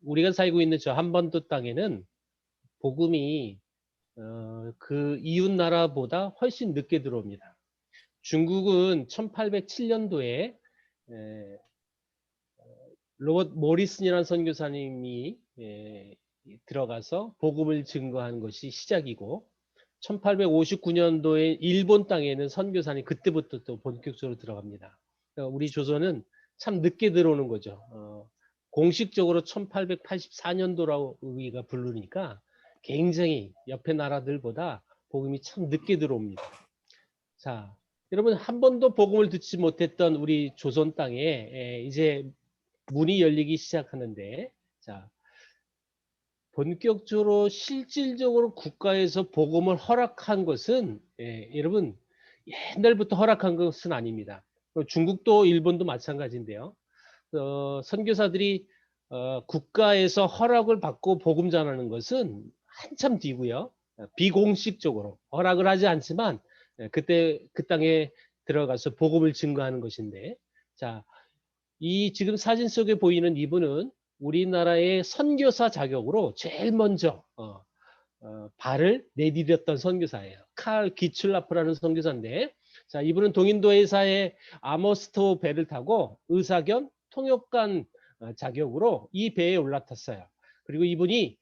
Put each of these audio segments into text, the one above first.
우리가 살고 있는 저 한반도 땅에는 복음이 그 이웃 나라보다 훨씬 늦게 들어옵니다. 중국은 1807년도에 로버트 모리슨이라는 선교사님이 들어가서 복음을 증거하는 것이 시작이고, 1859년도에 일본 땅에는 선교사님 그때부터 또 본격적으로 들어갑니다. 그러니까 우리 조선은 참 늦게 들어오는 거죠. 공식적으로 1884년도라고 우리가 부르니까 굉장히 옆에 나라들보다 복음이 참 늦게 들어옵니다. 자, 여러분, 한 번도 복음을 듣지 못했던 우리 조선 땅에 이제 문이 열리기 시작하는데, 자, 본격적으로 실질적으로 국가에서 복음을 허락한 것은 여러분 옛날부터 허락한 것은 아닙니다. 중국도 일본도 마찬가지인데요. 선교사들이 국가에서 허락을 받고 복음 전하는 것은 한참 뒤고요. 비공식적으로 허락을 하지 않지만 그때 그 땅에 들어가서 복음을 증거하는 것인데, 자, 이 지금 사진 속에 보이는 이분은 우리나라의 선교사 자격으로 제일 먼저 발을 내디뎠던 선교사예요. 칼 기출라프라는 선교사인데, 자, 이분은 동인도 회사의 아머스토 배를 타고 의사 겸 통역관 자격으로 이 배에 올라탔어요. 그리고 이분이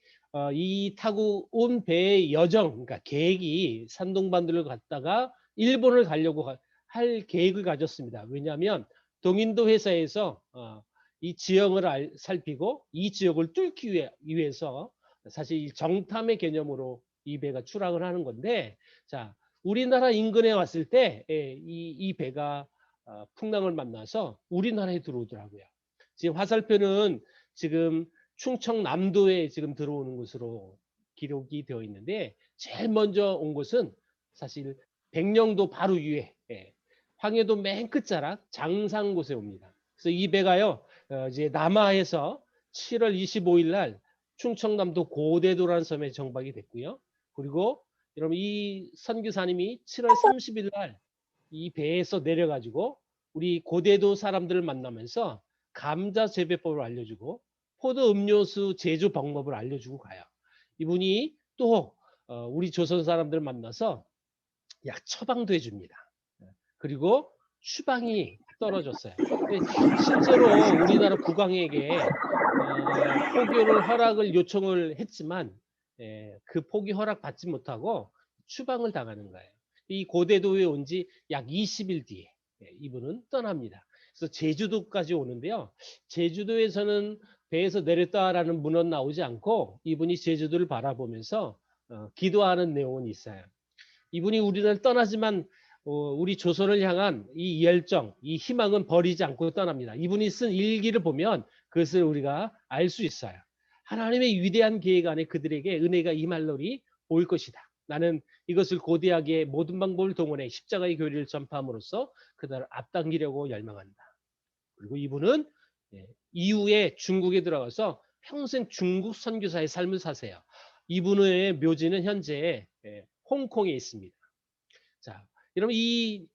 이 타고 온 배의 여정, 그러니까 계획이 산동반도를 갔다가 일본을 가려고 할 계획을 가졌습니다. 왜냐하면 동인도 회사에서 이 지형을 살피고 이 지역을 뚫기 위해서 사실 정탐의 개념으로 이 배가 출항을 하는 건데, 자, 우리나라 인근에 왔을 때 이 배가 풍랑을 만나서 우리나라에 들어오더라고요. 지금 화살표는 지금 충청남도에 지금 들어오는 것으로 기록이 되어 있는데, 제일 먼저 온 곳은 사실 백령도 바로 위에 황해도 맨 끝자락 장산 곳에 옵니다. 그래서 이 배가요 이제 남하에서 7월 25일 날 충청남도 고대도라는 섬에 정박이 됐고요. 그리고 여러분 이 선교사님이 7월 30일 날 이 배에서 내려가지고 우리 고대도 사람들을 만나면서 감자 재배법을 알려주고 포도 음료수 제조 방법을 알려주고 가요. 이분이 또 우리 조선 사람들을 만나서 약 처방도 해줍니다. 그리고 추방이 떨어졌어요. 실제로 우리나라 국왕에게 포교를 허락을 요청을 했지만 그 포기 허락 받지 못하고 추방을 당하는 거예요. 이 고대도에 온 지 약 20일 뒤에 이분은 떠납니다. 그래서 제주도까지 오는데요. 제주도에서는 배에서 내렸다라는 문헌 나오지 않고 이분이 제주도를 바라보면서 기도하는 내용은 있어요. 이분이 우리를 떠나지만 우리 조선을 향한 이 열정, 이 희망은 버리지 않고 떠납니다. 이분이 쓴 일기를 보면 그것을 우리가 알 수 있어요. 하나님의 위대한 계획 안에 그들에게 은혜가 임할 날이 올 것이다. 나는 이것을 고대하게 모든 방법을 동원해 십자가의 교리를 전파함으로써 그들을 앞당기려고 열망한다. 그리고 이분은 이후에 중국에 들어가서 평생 중국 선교사의 삶을 사세요. 이분의 묘지는 현재 홍콩에 있습니다. 자, 여러분 이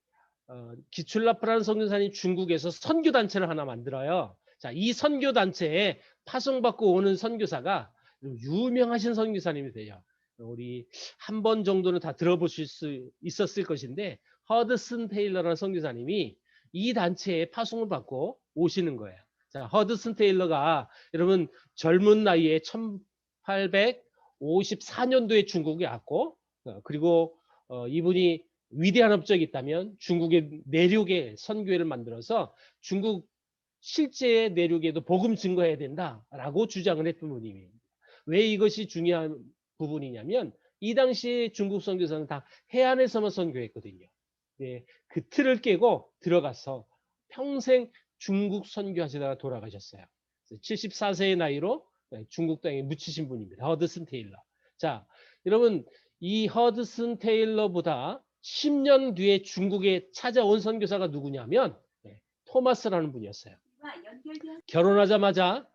기출라프라는 선교사님 중국에서 선교단체를 하나 만들어요. 자, 이 선교단체에 파송받고 오는 선교사가 유명하신 선교사님이 돼요. 우리 한 번 정도는 다 들어보실 수 있었을 것인데, 허드슨 테일러라는 선교사님이 이 단체에 파송을 받고 오시는 거예요. 자, 허드슨 테일러가 여러분 젊은 나이에 1854년도에 중국에 왔고, 그리고 이분이 위대한 업적이 있다면 중국의 내륙에 선교회를 만들어서 중국 실제 내륙에도 복음 증거해야 된다라고 주장을 했던 분입니다. 왜 이것이 중요한 부분이냐면 이 당시에 중국 선교사는 다 해안에서만 선교했거든요. 네, 그 틀을 깨고 들어가서 평생 중국 선교하시다가 돌아가셨어요. 74세의 나이로 중국 땅에 묻히신 분입니다. 허드슨 테일러. 자, 여러분 이 허드슨 테일러보다 10년 뒤에 중국에 찾아온 선교사가 누구냐면 토마스라는 분이었어요. 결혼하자마자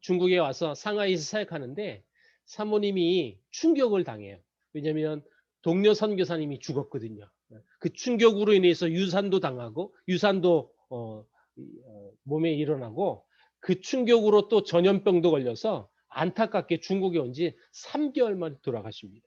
중국에 와서 상하이에서 사역하는데 사모님이 충격을 당해요. 왜냐하면 동료 선교사님이 죽었거든요. 그 충격으로 인해서 유산도 당하고 유산도 몸에 일어나고 그 충격으로 또 전염병도 걸려서 안타깝게 중국에 온 지 3개월 만에 돌아가십니다.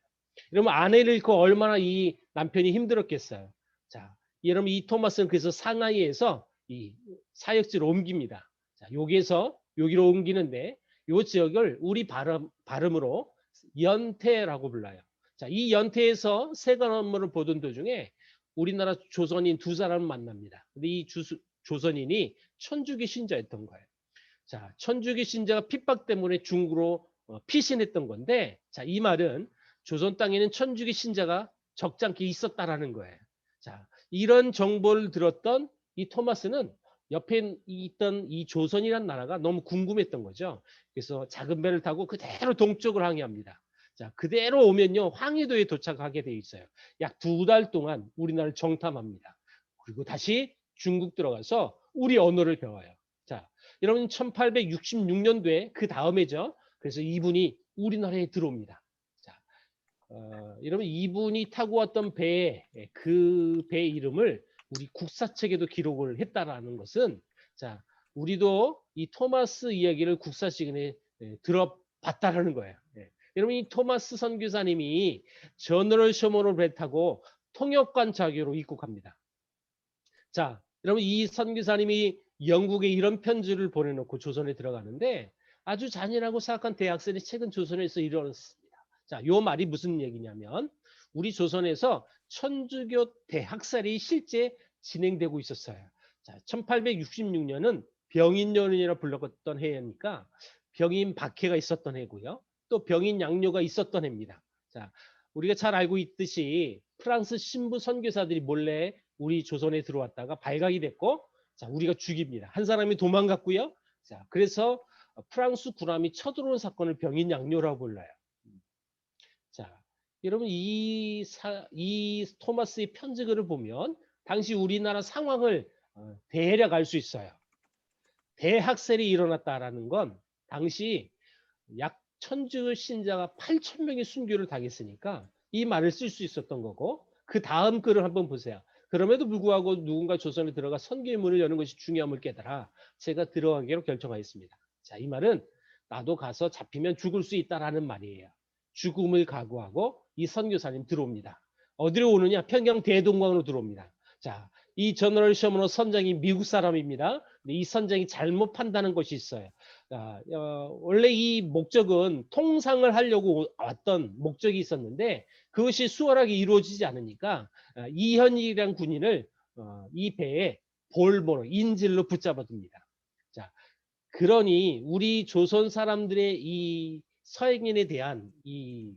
이러면 아내를 잃고 얼마나 이 남편이 힘들었겠어요. 자, 여러분 이 토마스는 그래서 상하이에서 이 사역지로 옮깁니다. 자, 여기로 옮기는데 요 지역을 우리 발음으로 연태라고 불러요. 자, 이 연태에서 세관 업무를 보던 도중에 우리나라 조선인 두 사람을 만납니다. 근데 이 조선인이 천주교 신자였던 거예요. 자, 천주교 신자가 핍박 때문에 중국으로 피신했던 건데, 자, 이 말은 조선 땅에는 천주교 신자가 적잖게 있었다라는 거예요. 자, 이런 정보를 들었던 이 토마스는 옆에 있던 이 조선이란 나라가 너무 궁금했던 거죠. 그래서 작은 배를 타고 그대로 동쪽을 항해합니다. 자, 그대로 오면요, 황해도에 도착하게 돼 있어요. 약 2달 동안 우리나라를 정탐합니다. 그리고 다시 중국 들어가서 우리 언어를 배워요. 자, 여러분 1866년도에 그 다음에죠. 그래서 이분이 우리나라에 들어옵니다. 자, 여러분 이분이 타고 왔던 그 배 이름을 우리 국사책에도 기록을 했다라는 것은, 자, 우리도 이 토마스 이야기를 국사 시간에 들어봤다라는 거예요. 예. 여러분 이 토마스 선교사님이 저너럴 셔먼을 배 타고 통역관 자격으로 입국합니다. 자, 여러분 이 선교사님이 영국에 이런 편지를 보내놓고 조선에 들어가는데 아주 잔인하고 사악한 대학살이 최근 조선에서 일어났습니다. 자, 요 말이 무슨 얘기냐면 우리 조선에서 천주교 대학살이 실제 진행되고 있었어요. 자, 1866년은 병인년이라 불렀던 해니까 병인 박해가 있었던 해고요. 또 병인 양요가 있었던 해입니다. 자, 우리가 잘 알고 있듯이 프랑스 신부 선교사들이 몰래 우리 조선에 들어왔다가 발각이 됐고, 자, 우리가 죽입니다. 한 사람이 도망갔고요. 자, 그래서 프랑스 군함이 쳐들어온 사건을 병인 양요라고 불러요. 자, 여러분 이 토마스의 편지글을 보면 당시 우리나라 상황을 대략 알 수 있어요. 대학살이 일어났다라는 건 당시 약 천주 신자가 8,000명의 순교를 당했으니까 이 말을 쓸 수 있었던 거고, 그 다음 글을 한번 보세요. 그럼에도 불구하고 누군가 조선에 들어가 선교의 문을 여는 것이 중요함을 깨달아 제가 들어가기로 결정하였습니다. 자, 이 말은 나도 가서 잡히면 죽을 수 있다라는 말이에요. 죽음을 각오하고 이 선교사님 들어옵니다. 어디로 오느냐? 평양 대동강으로 들어옵니다. 자, 이 저너럴 셔먼 선장이 미국 사람입니다. 근데 이 선장이 잘못 판단한 것이 있어요. 원래 이 목적은 통상을 하려고 왔던 목적이 있었는데 그것이 수월하게 이루어지지 않으니까 이현익이라는 군인을 이 배에 볼모로 인질로 붙잡아둡니다. 자, 그러니 우리 조선 사람들의 이 서양인에 대한 이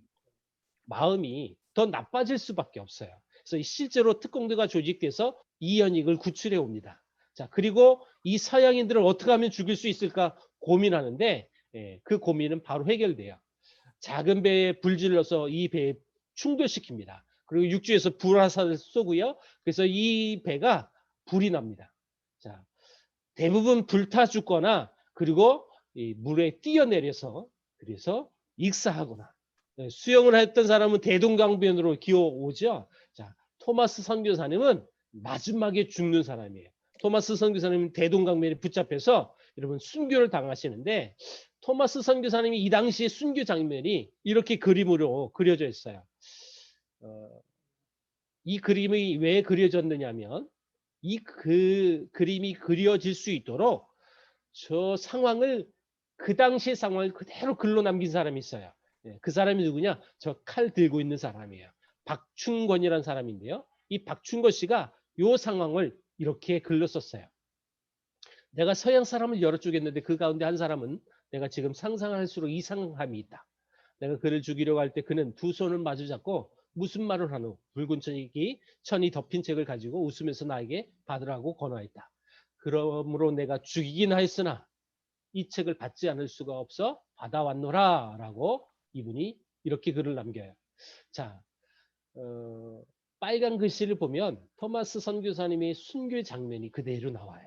마음이 더 나빠질 수밖에 없어요. 그래서 실제로 특공대가 조직돼서 이현익을 구출해 옵니다. 자, 그리고 이 서양인들을 어떻게 하면 죽일 수 있을까 고민하는데, 그 고민은 바로 해결돼요. 작은 배에 불질러서 이 배에 충돌시킵니다. 그리고 육지에서 불화살을 쏘고요. 그래서 이 배가 불이 납니다. 자, 대부분 불타 죽거나 그리고 이 물에 뛰어내려서 그래서 익사하거나, 수영을 했던 사람은 대동강변으로 기어오죠. 자, 토마스 선교사님은 마지막에 죽는 사람이에요. 토마스 선교사님은 대동강변에 붙잡혀서 여러분 순교를 당하시는데, 토마스 선교사님이 이 당시에 순교 장면이 이렇게 그림으로 그려져 있어요. 이 그림이 왜 그려졌느냐면 이 그림이 그려질 수 있도록 저 상황을, 그 당시의 상황을 그대로 글로 남긴 사람이 있어요. 그 사람이 누구냐? 저 칼 들고 있는 사람이에요. 박충권이라는 사람인데요. 이 박충권 씨가 이 상황을 이렇게 글로 썼어요. 내가 서양 사람을 여러 쪼갰는데 그 가운데 한 사람은 내가 지금 상상할수록 이상함이 있다. 내가 그를 죽이려고 할 때 그는 두 손을 마주 잡고 무슨 말을 하노? 붉은 천이 덮인 책을 가지고 웃으면서 나에게 받으라고 권하였다. 그러므로 내가 죽이긴 하였으나 이 책을 받지 않을 수가 없어 받아왔노라 라고 이분이 이렇게 글을 남겨요. 자, 빨간 글씨를 보면 토마스 선교사님의 순교 장면이 그대로 나와요.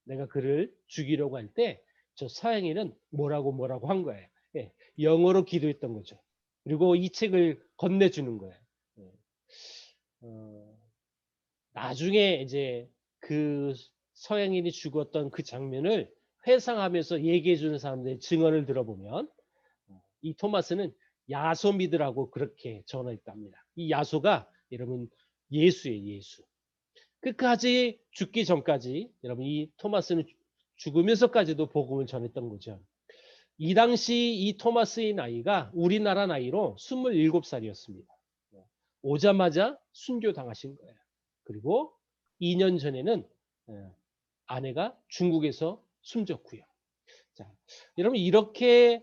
내가 그를 죽이려고 할 때 저 서양인은 뭐라고 한 거예요. 영어로 기도했던 거죠. 그리고 이 책을 건네주는 거예요. 나중에 이제 그 서양인이 죽었던 그 장면을 회상하면서 얘기해 주는 사람들의 증언을 들어보면 이 토마스는 야소 믿으라고 그렇게 전했답니다. 이 야소가 여러분 예수예요, 예수. 끝까지 죽기 전까지 여러분 이 토마스는 죽으면서까지도 복음을 전했던 거죠. 이 당시 이 토마스의 나이가 우리나라 나이로 27살이었습니다. 오자마자 순교당하신 거예요. 그리고 2년 전에는 아내가 중국에서 숨졌고요. 자, 여러분 이렇게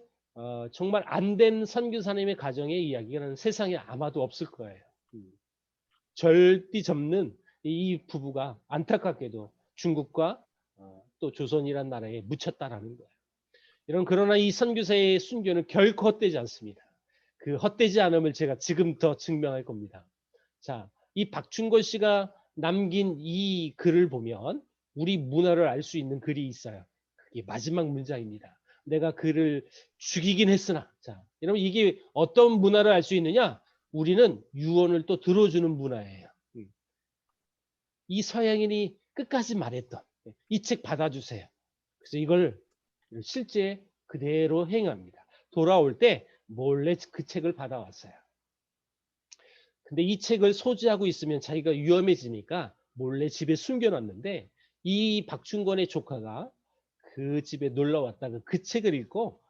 정말 안 된 선교사님의 가정의 이야기는 세상에 아마도 없을 거예요. 절대 접는 이 부부가 안타깝게도 중국과 또 조선이란 나라에 묻혔다라는 거예요. 그러나 이 선교사의 순교는 결코 헛되지 않습니다. 그 헛되지 않음을 제가 지금 더 증명할 겁니다. 자, 이 박충건 씨가 남긴 이 글을 보면 우리 문화를 알 수 있는 글이 있어요. 그게 마지막 문장입니다. 내가 그를 죽이긴 했으나. 자, 여러분 이게 어떤 문화를 알 수 있느냐? 우리는 유언을 또 들어주는 문화예요. 이 서양인이 끝까지 말했던 이 책 받아주세요. 그래서 이걸 실제 그대로 행합니다. 돌아올 때 몰래 그 책을 받아왔어요. 근데 이 책을 소지하고 있으면 자기가 위험해지니까 몰래 집에 숨겨놨는데 이 박충건의 조카가 그 집에 놀러 왔다가 그 책을 읽고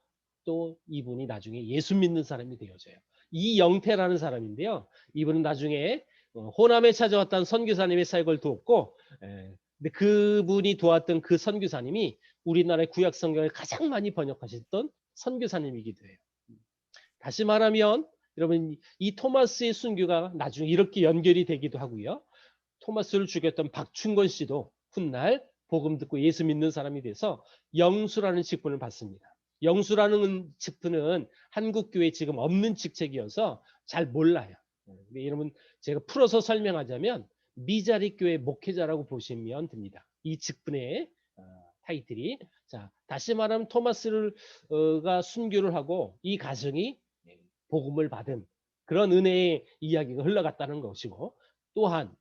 또 이분이 나중에 예수 믿는 사람이 되어져요. 이영태라는 사람인데요. 이분은 나중에 호남에 찾아왔던 선교사님의 사역을 도왔고, 근데 그분이 도왔던 그 선교사님이 우리나라의 구약 성경을 가장 많이 번역하셨던 선교사님이기도 해요. 다시 말하면 여러분 이 토마스의 순교가 나중에 이렇게 연결이 되기도 하고요. 토마스를 죽였던 박충건 씨도 훗날 복음 듣고 예수 믿는 사람이 돼서 영수라는 직분을 받습니다. 영수라는 직분은 한국교회에 지금 없는 직책이어서 잘 몰라요. 여러분 제가 풀어서 설명하자면 미자리 교회 목회자라고 보시면 됩니다. 이 직분의 타이틀이. 자, 다시 말하면 토마스가 순교를 하고 이 가정이 복음을 받은 그런 은혜의 이야기가 흘러갔다는 것이고, 또한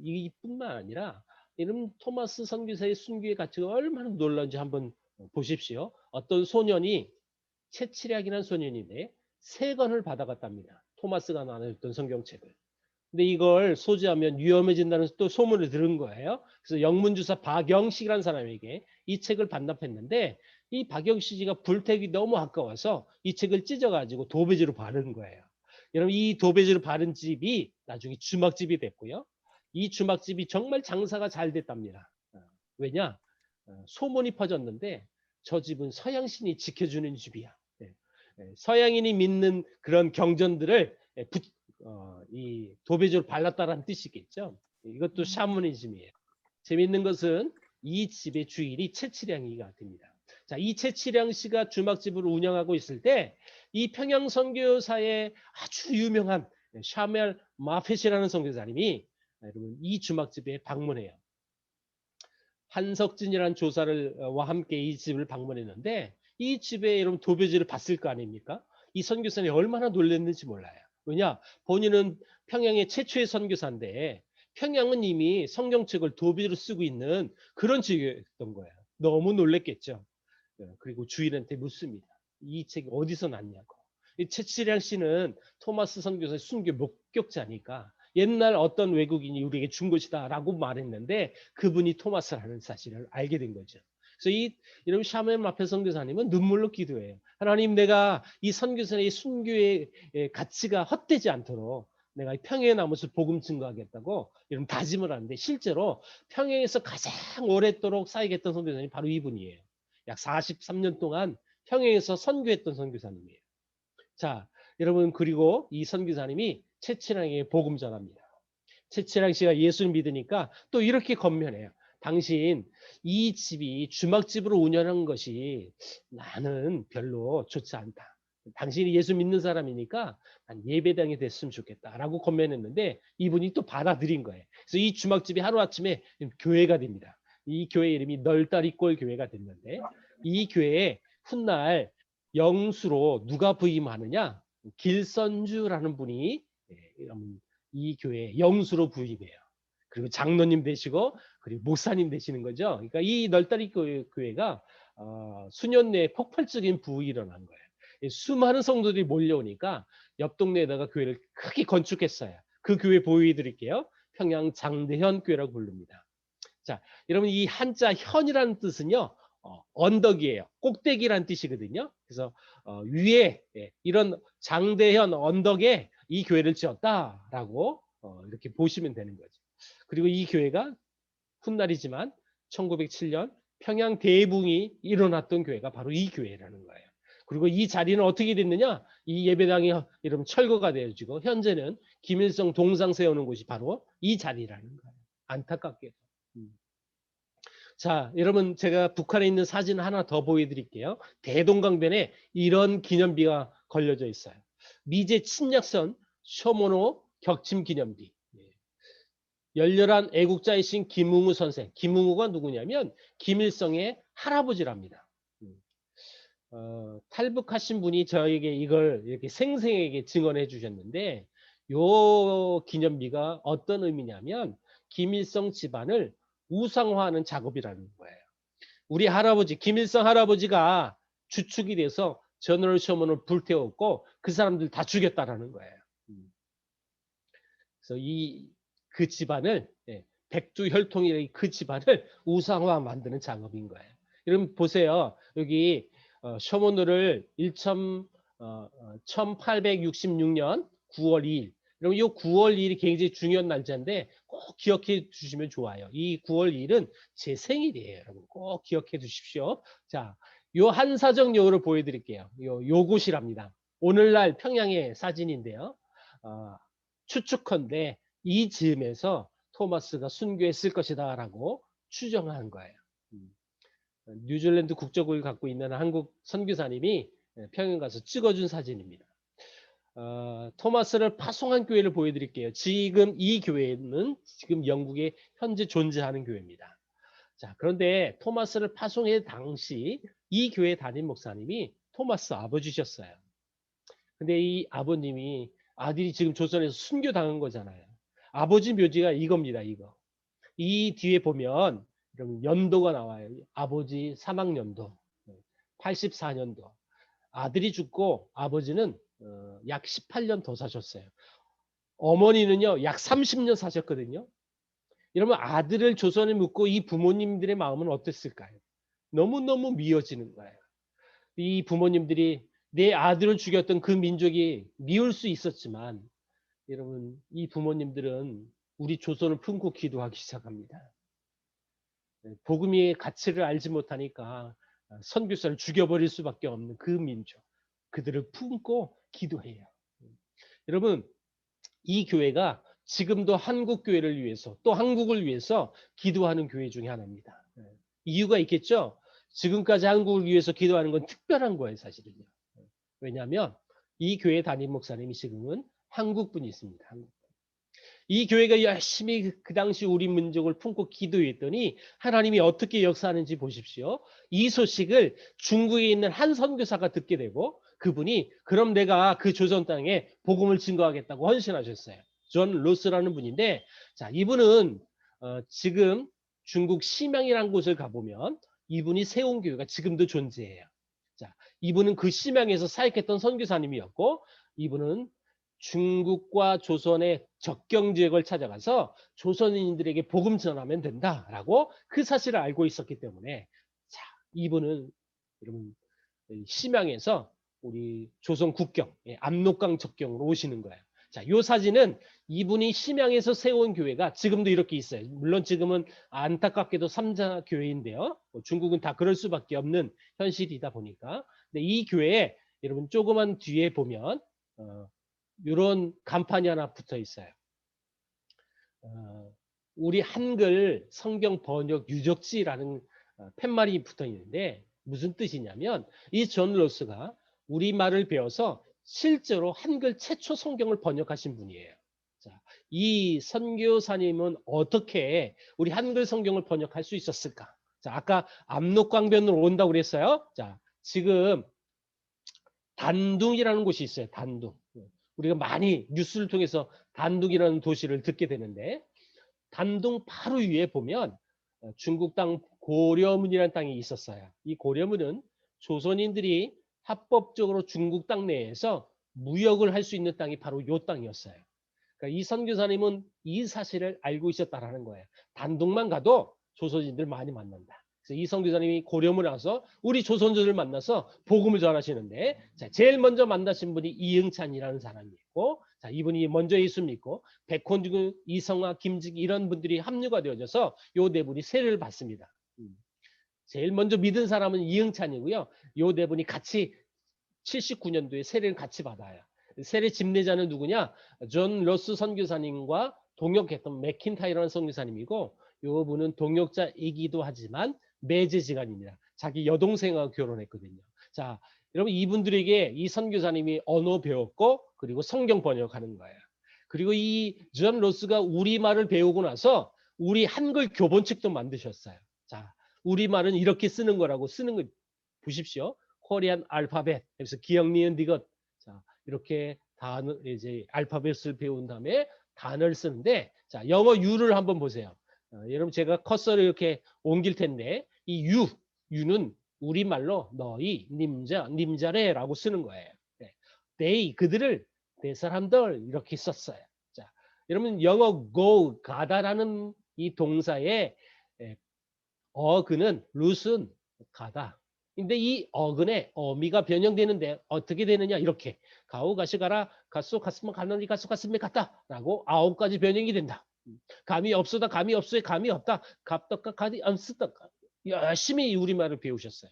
이뿐만 아니라 이런 토마스 선교사의 순교의 가치가 얼마나 놀라운지 한번 보십시오. 어떤 소년이 채치략이라는 소년인데 3권을 받아갔답니다. 토마스가 나눠줬던 성경책을. 근데 이걸 소지하면 위험해진다는 또 소문을 들은 거예요. 그래서 영문주사 박영식이라는 사람에게 이 책을 반납했는데 이 박영식 씨가 불태기 너무 아까워서 이 책을 찢어가지고 도배지로 바른 거예요. 여러분 이 도배지로 바른 집이 나중에 주막집이 됐고요. 이 주막집이 정말 장사가 잘 됐답니다. 왜냐? 소문이 퍼졌는데 저 집은 서양신이 지켜주는 집이야. 서양인이 믿는 그런 경전들을 이 도배지로 발랐다라는 뜻이겠죠. 이것도 샤머니즘이에요. 재밌는 것은 이 집의 주인이 채치량이가 됩니다. 자, 이 채치량 씨가 주막집을 운영하고 있을 때 이 평양 선교사의 아주 유명한 샤멜 마펫이라는 선교사님이 여러분 이 주막집에 방문해요. 한석진이라는 조사와 함께 이 집을 방문했는데 이 집에 여러분 도배지를 봤을 거 아닙니까? 이 선교사님이 얼마나 놀랐는지 몰라요. 왜냐? 본인은 평양의 최초의 선교사인데 평양은 이미 성경책을 도배지로 쓰고 있는 그런 지역이었던 거예요. 너무 놀랬겠죠. 그리고 주인한테 묻습니다. 이 책이 어디서 났냐고. 이 채치량 씨는 토마스 선교사의 순교 목격자니까 옛날 어떤 외국인이 우리에게 준 것이다라고 말했는데 그분이 토마스라는 사실을 알게 된 거죠. 그래서 이런 샤멜 마페 선교사님은 눈물로 기도해요. 하나님, 내가 이 선교사의 순교의 가치가 헛되지 않도록 내가 평양에 남아서 복음 증거하겠다고 이런 다짐을 하는데 실제로 평양에서 가장 오랫도록 사역했던 선교사님이 바로 이분이에요. 약 43년 동안 평양에서 선교했던 선교사님이에요. 자, 여러분 그리고 이 선교사님이 채치량에게 복음 전합니다. 채치량 씨가 예수를 믿으니까 또 이렇게 건면해요. 당신 이 집이 주막집으로 운영한 것이 나는 별로 좋지 않다. 당신이 예수 믿는 사람이니까 난 예배당이 됐으면 좋겠다라고 건면했는데 이분이 또 받아들인 거예요. 그래서 이 주막집이 하루아침에 교회가 됩니다. 이 교회 이름이 널다리골 교회가 됐는데 이 교회에 훗날 영수로 누가 부임하느냐? 길선주라는 분이 이 교회에 영수로 부임해요. 그리고 장로님 되시고 그리고 목사님 되시는 거죠. 그러니까 이 널다리 교회가 수년 내에 폭발적인 부흥이 일어난 거예요. 수많은 성도들이 몰려오니까 옆 동네에다가 교회를 크게 건축했어요. 그 교회 보여 드릴게요. 평양 장대현 교회라고 부릅니다. 자, 여러분 이 한자 현이라는 뜻은요. 언덕이에요. 꼭대기란 뜻이거든요. 그래서 위에 이런 장대현 언덕에 이 교회를 지었다라고 이렇게 보시면 되는 거죠. 그리고 이 교회가 훗날이지만 1907년 평양 대붕이 일어났던 교회가 바로 이 교회라는 거예요. 그리고 이 자리는 어떻게 됐느냐? 이 예배당이 여러분 철거가 되어지고 현재는 김일성 동상 세우는 곳이 바로 이 자리라는 거예요. 안타깝게도. 자, 여러분 제가 북한에 있는 사진 하나 더 보여드릴게요. 대동강변에 이런 기념비가 걸려져 있어요. 미제 침략선 쇼모노 격침 기념비. 열렬한 애국자이신 김웅우 선생. 김웅우가 누구냐면 김일성의 할아버지랍니다. 탈북하신 분이 저에게 이걸 이렇게 생생하게 증언해 주셨는데 요 기념비가 어떤 의미냐면 김일성 집안을 우상화하는 작업이라는 거예요. 우리 할아버지 김일성 할아버지가 주축이 돼서 저널 쇼먼을 불태웠고 그 사람들 다 죽였다라는 거예요. 그래서 그 집안을 백두혈통의 그 집안을 우상화 만드는 작업인 거예요. 여러분 보세요. 여기 쇼먼을 1866년 9월 2일. 그럼 이 9월 2일이 굉장히 중요한 날짜인데 꼭 기억해 주시면 좋아요. 이 9월 2일은 제 생일이에요. 여러분 꼭 기억해 주십시오. 자, 요 한사적 요를 보여드릴게요. 요곳이랍니다. 오늘날 평양의 사진인데요. 추측컨대 이 즈음에서 토마스가 순교했을 것이다라고 추정한 거예요. 뉴질랜드 국적을 갖고 있는 한국 선교사님이 평양 가서 찍어준 사진입니다. 토마스를 파송한 교회를 보여드릴게요. 지금 이 교회는 지금 영국에 현재 존재하는 교회입니다. 자, 그런데 토마스를 파송해 당시 이 교회 담임 목사님이 토마스 아버지셨어요. 근데 이 아버님이 아들이 지금 조선에서 순교당한 거잖아요. 아버지 묘지가 이겁니다. 이거. 이 뒤에 보면 연도가 나와요. 아버지 사망 연도 84년도. 아들이 죽고 아버지는 약 18년 더 사셨어요. 어머니는요 약 30년 사셨거든요. 여러분 아들을 조선에 묻고 이 부모님들의 마음은 어땠을까요? 너무너무 미워지는 거예요. 이 부모님들이 내 아들을 죽였던 그 민족이 미울 수 있었지만 여러분 이 부모님들은 우리 조선을 품고 기도하기 시작합니다. 복음의 가치를 알지 못하니까 선교사를 죽여버릴 수밖에 없는 그 민족. 그들을 품고 기도해요. 여러분 이 교회가 지금도 한국 교회를 위해서 또 한국을 위해서 기도하는 교회 중에 하나입니다. 이유가 있겠죠? 지금까지 한국을 위해서 기도하는 건 특별한 거예요, 사실은요. 왜냐하면 이 교회 담임 목사님이 지금은 한국 분이 있습니다. 이 교회가 열심히 그 당시 우리 민족을 품고 기도했더니 하나님이 어떻게 역사하는지 보십시오. 이 소식을 중국에 있는 한 선교사가 듣게 되고 그분이 그럼 내가 그 조선 땅에 복음을 증거하겠다고 헌신하셨어요. 존 로스라는 분인데 자 이분은 지금 중국 심양이라는 곳을 가보면 이분이 세운 교회가 지금도 존재해요. 자, 이분은 그 심양에서 사역했던 선교사님이었고 이분은 중국과 조선의 접경 지역을 찾아가서 조선인들에게 복음 전하면 된다라고 그 사실을 알고 있었기 때문에 자, 이분은 여러분 심양에서 우리 조선 국경 압록강 접경으로 오시는 거예요. 자, 요 사진은 이분이 심양에서 세운 교회가 지금도 이렇게 있어요. 물론 지금은 안타깝게도 삼자 교회인데요. 중국은 다 그럴 수밖에 없는 현실이다 보니까. 근데 이 교회에 여러분 조그만 뒤에 보면 이런 간판이 하나 붙어 있어요. 우리 한글 성경 번역 유적지라는 팻말이 붙어 있는데 무슨 뜻이냐면 이 존 로스가 우리말을 배워서 실제로 한글 최초 성경을 번역하신 분이에요. 자, 이 선교사님은 어떻게 우리 한글 성경을 번역할 수 있었을까? 자, 아까 압록강변으로 온다고 그랬어요. 자, 지금 단둥이라는 곳이 있어요. 단둥. 우리가 많이 뉴스를 통해서 단둥이라는 도시를 듣게 되는데 단둥 바로 위에 보면 중국 땅 고려문이라는 땅이 있었어요. 이 고려문은 조선인들이 합법적으로 중국 땅 내에서 무역을 할 수 있는 땅이 바로 요 땅이었어요. 그러니까 이 선교사님은 이 사실을 알고 있었다라는 거예요. 단독만 가도 조선인들 많이 만난다. 그래서 이 선교사님이 고려문에 와서 우리 조선족을 만나서 복음을 전하시는데, 자, 제일 먼저 만나신 분이 이응찬이라는 사람이고, 자, 이분이 먼저 예수 믿고 백혼중, 이성화, 김직 이런 분들이 합류가 되어져서 요 네 분이 세례를 받습니다. 제일 먼저 믿은 사람은 이응찬이고요. 요 네 분이 같이 79년도에 세례를 같이 받아요. 세례 집례자는 누구냐? 존 로스 선교사님과 동역했던 맥킨타이라는 선교사님이고, 요 분은 동역자이기도 하지만 매제지간입니다. 자기 여동생하고 결혼했거든요. 자, 여러분 이분들에게 이 선교사님이 언어 배웠고, 그리고 성경 번역하는 거예요. 그리고 이 존 로스가 우리말을 배우고 나서 우리 한글 교본책도 만드셨어요. 자, 우리말은 이렇게 쓰는 거라고 쓰는 거 보십시오. 코리안 알파벳. 그래서 기억, 니은, 디귿. 자, 이렇게 단어, 이제 알파벳을 배운 다음에 단어를 쓰는데, 자, 영어 U를 한번 보세요. 여러분 제가 커서를 이렇게 옮길 텐데, 이 U는 우리말로 너희, 님자, 님자래라고 쓰는 거예요. 네. they, 그들을, 내 사람들 이렇게 썼어요. 자, 여러분 영어 go, 가다라는 이 동사의 어근은 룻은 가다. 근데 이 어근에 어미가 변형되는데 어떻게 되느냐, 이렇게 가오 가시 가라 가소 갔으면 가느니 가소 갔으면 갔다 라고 9가지 변형이 된다. 감이 없어다 감이 없어에 감이 없다 갑떡가 가디 암쓰떡가. 열심히 우리말을 배우셨어요.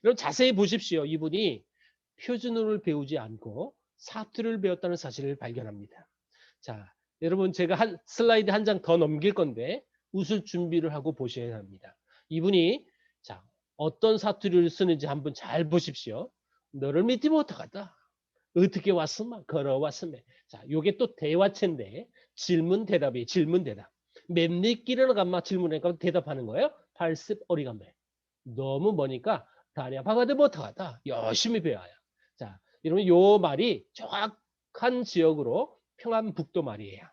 여러분 자세히 보십시오. 이분이 표준어를 배우지 않고 사투리를 배웠다는 사실을 발견합니다. 자, 여러분 제가 한 슬라이드 한 장 더 넘길 건데 웃을 준비를 하고 보셔야 합니다. 이분이 자, 어떤 사투리를 쓰는지 한번 잘 보십시오. 너를 믿지 못하겠다. 어떻게 왔으면 걸어왔으면. 자, 요게 또 대화체인데 질문 대답이에요. 질문 대답. 몇 길을 가마 질문하니까 대답하는 거예요. 80 어리가매. 너무 머니까 다냐 바가드 못하겠다. 열심히 배워요. 자, 이러면 요 말이 정확한 지역으로 평안북도 말이에요.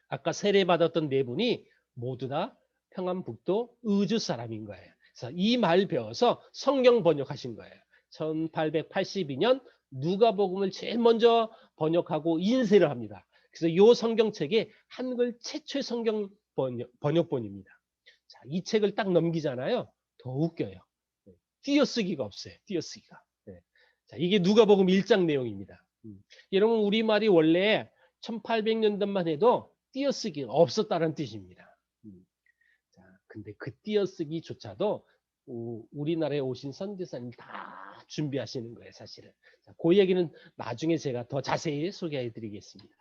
아까 세례받았던 네 분이 모두 다 평안북도 의주 사람인 거예요. 그래서 이 말 배워서 성경 번역하신 거예요. 1882년 누가복음을 제일 먼저 번역하고 인쇄를 합니다. 그래서 이 성경책이 한글 최초의 성경 번역본입니다. 자, 이 책을 딱 넘기잖아요. 더 웃겨요. 띄어쓰기가 없어요. 띄어쓰기가. 네. 자, 이게 누가복음 1장 내용입니다. 여러분 우리말이 원래 1800년대만 해도 띄어쓰기가 없었다는 뜻입니다. 자, 근데 그 띄어쓰기조차도 우리나라에 오신 선교사님 다 준비하시는 거예요, 사실은. 자, 그 얘기는 나중에 제가 더 자세히 소개해 드리겠습니다.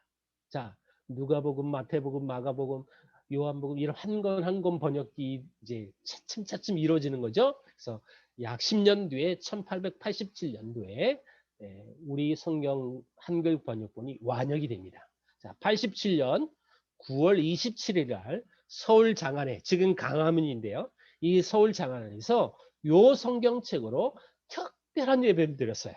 자, 누가복음, 마태복음, 마가복음, 요한복음 이런 한 권 한 권 번역이 이제 차츰차츰 이루어지는 거죠. 그래서 약 10년 뒤에 1887년도에 우리 성경 한글 번역본이 완역이 됩니다. 자, 87년 9월 27일 날 서울 장안에, 지금 강화문인데요. 이 서울 장안에서 요 성경책으로 특별한 예배를 드렸어요.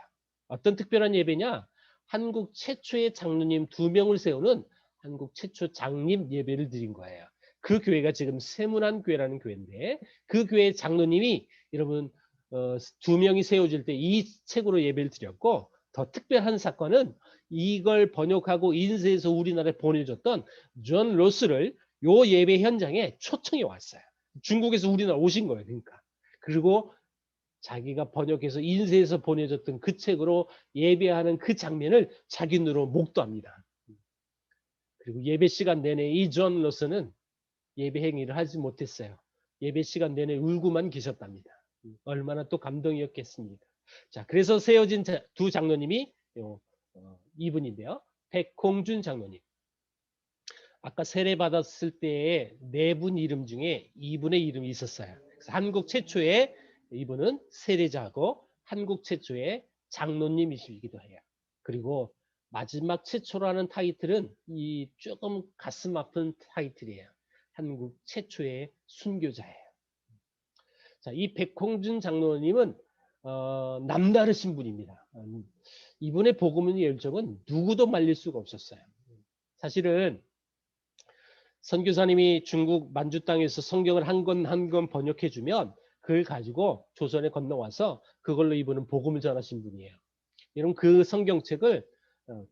어떤 특별한 예배냐? 한국 최초의 장로님 2명을 세우는 한국 최초 장립 예배를 드린 거예요. 그 교회가 지금 세문안교회라는 교회인데 그 교회 장로님이 여러분 2명이 세워질 때 이 책으로 예배를 드렸고, 더 특별한 사건은 이걸 번역하고 인쇄해서 우리나라에 보내줬던 존 로스를 요 예배 현장에 초청해 왔어요. 중국에서 우리나라 오신 거예요. 그러니까. 그리고 자기가 번역해서 인쇄해서 보내줬던 그 책으로 예배하는 그 장면을 자기 눈으로 목도합니다. 그리고 예배 시간 내내 이 존 로스는 예배 행위를 하지 못했어요. 예배 시간 내내 울고만 계셨답니다. 얼마나 또 감동이었겠습니까? 자, 그래서 세워진 두 장로님이 이분인데요. 백홍준 장로님. 아까 세례 받았을 때의 네 분 이름 중에 이분의 이름이 있었어요. 그래서 한국 최초의 이분은 세례자고 한국 최초의 장로님이시기도 해요. 그리고 마지막 최초라는 타이틀은 이 조금 가슴 아픈 타이틀이에요. 한국 최초의 순교자예요. 자, 이 백홍준 장로님은 남다르신 분입니다. 이분의 복음의 열정은 누구도 말릴 수가 없었어요. 사실은 선교사님이 중국 만주 땅에서 성경을 한 권 한 권 번역해 주면 그걸 가지고 조선에 건너와서 그걸로 이분은 복음을 전하신 분이에요. 여러분 그 성경책을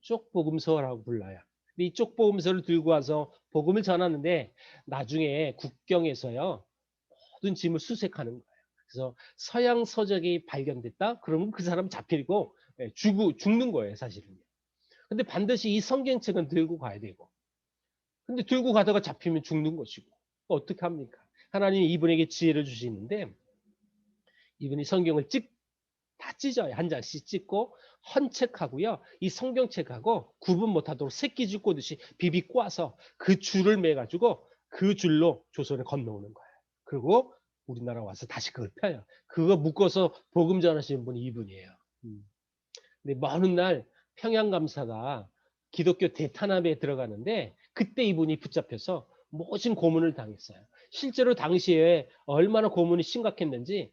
쪽복음서라고 불러요. 이 쪽복음서를 들고 와서 복음을 전하는데 나중에 국경에서요 모든 짐을 수색하는 거예요. 그래서 서양 서적이 발견됐다? 그러면 그 사람 잡히고 죽는 거예요, 사실은요. 근데 반드시 이 성경책은 들고 가야 되고, 근데 들고 가다가 잡히면 죽는 것이고, 어떻게 합니까? 하나님이 이분에게 지혜를 주시는데, 이분이 성경을 다 찢어요. 한 장씩 찢고, 헌책하고요. 이 성경책하고 구분 못하도록 새끼줄 꼬듯이 비비 꼬아서 그 줄을 매가지고 그 줄로 조선에 건너오는 거예요. 그리고 우리나라 와서 다시 그걸 펴요. 그거 묶어서 복음 전하시는 분이 이분이에요. 근데 먼 훗날 평양감사가 기독교 대탄압에 들어가는데 그때 이분이 붙잡혀서 모진 고문을 당했어요. 실제로 당시에 얼마나 고문이 심각했는지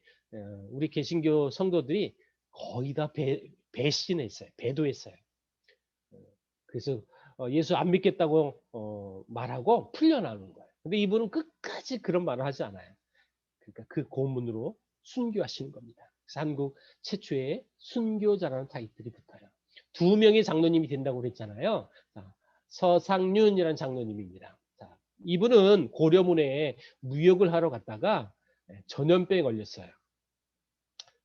우리 개신교 성도들이 거의 다 배신했어요. 배도했어요. 그래서 예수 안 믿겠다고 말하고 풀려나오는 거예요. 근데 이분은 끝까지 그런 말을 하지 않아요. 그러니까 그 고문으로 순교하시는 겁니다. 그래서 한국 최초의 순교자라는 타이틀이 붙어요. 2명의 장로님이 된다고 그랬잖아요. 자, 서상륜이라는 장로님입니다. 자, 이분은 고려문에 무역을 하러 갔다가 전염병에 걸렸어요.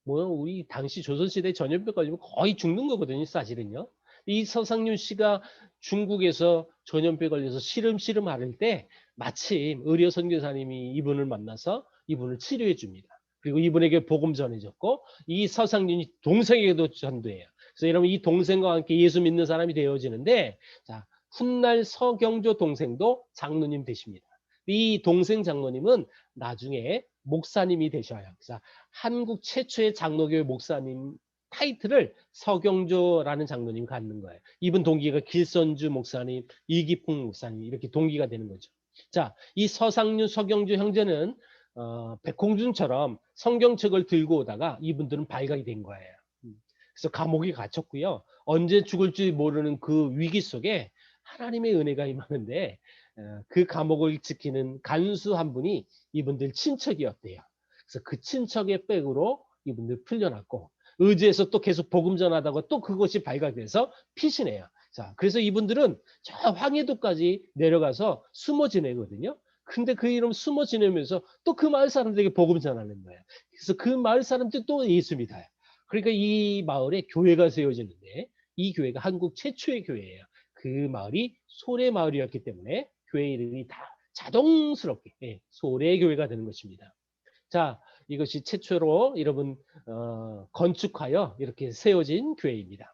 뭐 우리 당시 조선시대 전염병 걸리면 거의 죽는 거거든요, 사실은요. 이 서상륜 씨가 중국에서 전염병 걸려서 시름시름 앓을 때 마침 의료 선교사님이 이분을 만나서 이분을 치료해 줍니다. 그리고 이분에게 복음 전해졌고 이 서상륜이 동생에게도 전도해요. 그래서 여러분 이 동생과 함께 예수 믿는 사람이 되어지는데 자, 훗날 서경조 동생도 장로님 되십니다. 이 동생 장로님은 나중에 목사님이 되셔요. 그래서 한국 최초의 장로교회 목사님 타이틀을 서경조라는 장로님이 갖는 거예요. 이분 동기가 길선주 목사님, 이기풍 목사님 이렇게 동기가 되는 거죠. 자, 이 서상륜, 서경조 형제는 백홍준처럼 성경책을 들고 오다가 이분들은 발각이 된 거예요. 그래서 감옥에 갇혔고요. 언제 죽을지 모르는 그 위기 속에 하나님의 은혜가 임하는데 그 감옥을 지키는 간수 한 분이 이분들 친척이었대요. 그래서 그 친척의 백으로 이분들 풀려났고 의지에서 또 계속 복음 전하다가 또 그것이 발각돼서 피신해요. 자, 그래서 이분들은 저 황해도까지 내려가서 숨어 지내거든요. 근데 그 이름 숨어 지내면서 또 그 마을 사람들에게 복음 전하는 거예요. 그래서 그 마을 사람들 또 예수 믿어요. 그러니까 이 마을에 교회가 세워지는데 이 교회가 한국 최초의 교회예요. 그 마을이 소래마을이었기 때문에 교회 이름이 다 자동스럽게 소래교회가 되는 것입니다. 자, 이것이 최초로 여러분 건축하여 이렇게 세워진 교회입니다.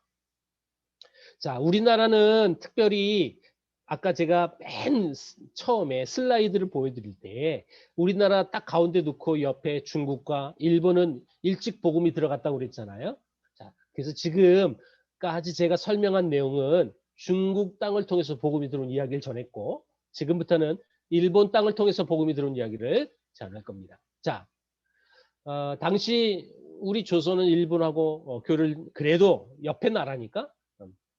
자, 우리나라는 특별히 아까 제가 맨 처음에 슬라이드를 보여드릴 때 우리나라 딱 가운데 놓고 옆에 중국과 일본은 일찍 복음이 들어갔다고 그랬잖아요. 자, 그래서 지금까지 제가 설명한 내용은 중국 땅을 통해서 복음이 들어온 이야기를 전했고 지금부터는 일본 땅을 통해서 복음이 들어온 이야기를 전할 겁니다. 자, 당시 우리 조선은 일본하고 교를 그래도 옆에 나라니까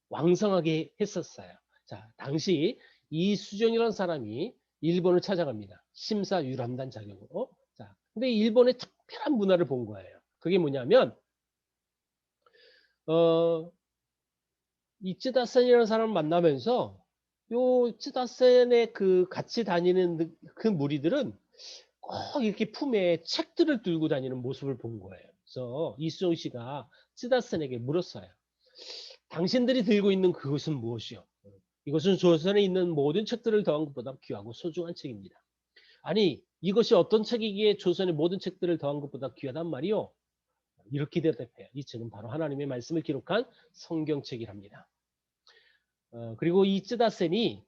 왕성하게 했었어요. 자, 당시 이수정이라는 사람이 일본을 찾아갑니다. 심사유람단 자격으로. 자, 근데 일본의 특별한 문화를 본 거예요. 그게 뭐냐면 이 쯔다센이라는 사람을 만나면서 요 쯔다센의 그 같이 다니는 그 무리들은 꼭 이렇게 품에 책들을 들고 다니는 모습을 본 거예요. 그래서 이수정 씨가 쯔다센에게 물었어요. 당신들이 들고 있는 그것은 무엇이요? 이것은 조선에 있는 모든 책들을 더한 것보다 귀하고 소중한 책입니다. 아니 이것이 어떤 책이기에 조선의 모든 책들을 더한 것보다 귀하단 말이요? 이렇게 대답해요. 이 책은 바로 하나님의 말씀을 기록한 성경책이랍니다. 그리고 이 쯔다센이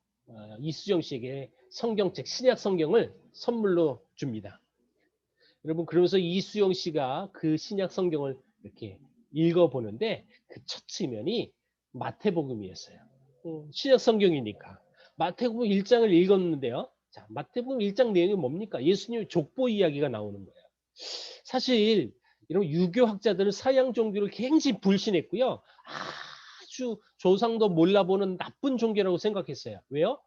이수정 씨에게 성경책, 신약 성경을 선물로 줍니다. 여러분 그러면서 이수영 씨가 그 신약 성경을 이렇게 읽어보는데 그 첫 지면이 마태복음이었어요. 신약 성경이니까. 마태복음 1장을 읽었는데요. 자, 마태복음 1장 내용이 뭡니까? 예수님의 족보 이야기가 나오는 거예요. 사실 이런 유교학자들은 서양 종교를 굉장히 불신했고요. 아주 조상도 몰라보는 나쁜 종교라고 생각했어요. 왜요?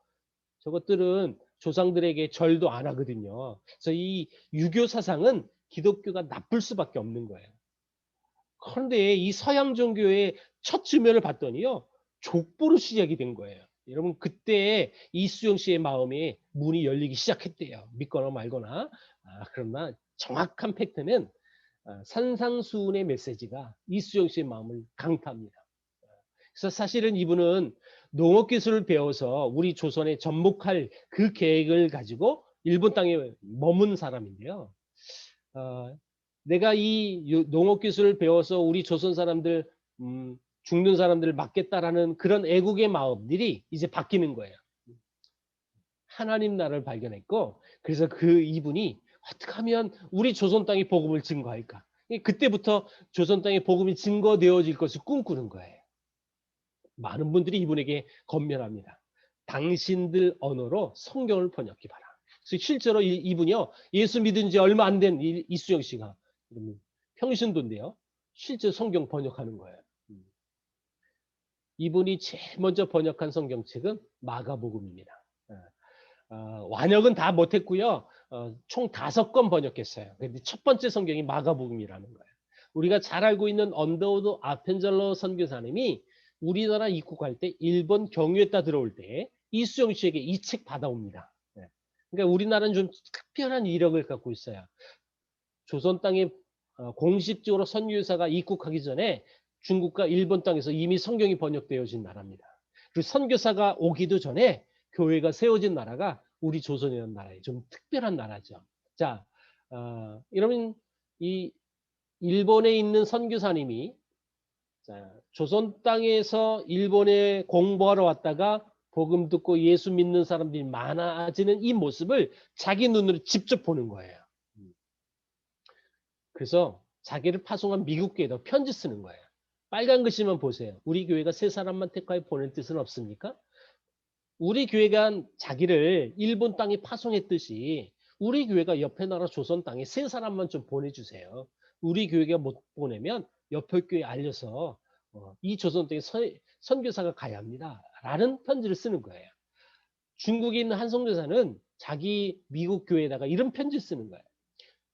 저것들은 조상들에게 절도 안 하거든요. 그래서 이 유교 사상은 기독교가 나쁠 수밖에 없는 거예요. 그런데 이 서양 종교의 첫 주면을 봤더니요, 족보로 시작이 된 거예요. 여러분, 그때 이수영 씨의 마음에 문이 열리기 시작했대요. 믿거나 말거나. 그러나 정확한 팩트는 산상수훈의 메시지가 이수영 씨의 마음을 강타합니다. 그래서 사실은 이분은 농업기술을 배워서 우리 조선에 접목할 그 계획을 가지고 일본 땅에 머문 사람인데요. 어, 내가 이 농업기술을 배워서 우리 조선 사람들, 죽는 사람들을 막겠다라는 그런 애국의 마음들이 이제 바뀌는 거예요. 하나님 나라를 발견했고, 그래서 그 이분이 어떻게 하면 우리 조선 땅에 복음을 증거할까? 그때부터 조선 땅에 복음이 증거되어질 것을 꿈꾸는 거예요. 많은 분들이 이분에게 건면합니다. 당신들 언어로 성경을 번역해 봐라. 그래서 실제로 이분이요, 예수 믿은 지 얼마 안 된 이수영 씨가 평신도인데요, 실제 성경 번역하는 거예요. 이분이 제일 먼저 번역한 성경책은 마가복음입니다. 완역은 다 못했고요. 총 5권 번역했어요. 근데 첫 번째 성경이 마가복음이라는 거예요. 우리가 잘 알고 있는 언더우드 아펜젤러 선교사님이 우리나라 입국할 때 일본 경유했다 들어올 때 이수영 씨에게 이 책 받아옵니다. 그러니까 우리나라는 좀 특별한 이력을 갖고 있어요. 조선 땅에 공식적으로 선교사가 입국하기 전에 중국과 일본 땅에서 이미 성경이 번역되어진 나라입니다. 그리고 선교사가 오기도 전에 교회가 세워진 나라가 우리 조선이라는 나라예요. 좀 특별한 나라죠. 자, 이러면 이 일본에 있는 선교사님이 조선 땅에서 일본에 공부하러 왔다가 복음 듣고 예수 믿는 사람들이 많아지는 이 모습을 자기 눈으로 직접 보는 거예요. 그래서 자기를 파송한 미국 교회에다 편지 쓰는 거예요. 빨간 글씨만 보세요. 우리 교회가 세 사람만 택하여 보낼 뜻은 없습니까? 우리 교회가 자기를 일본 땅에 파송했듯이 우리 교회가 옆에 나라 조선 땅에 세 사람만 좀 보내주세요. 우리 교회가 못 보내면 옆에 교회에 알려서 이 조선 땅에 선교사가 가야 합니다. 라는 편지를 쓰는 거예요. 중국에 있는 한 선교사는 자기 미국 교회에다가 이런 편지를 쓰는 거예요.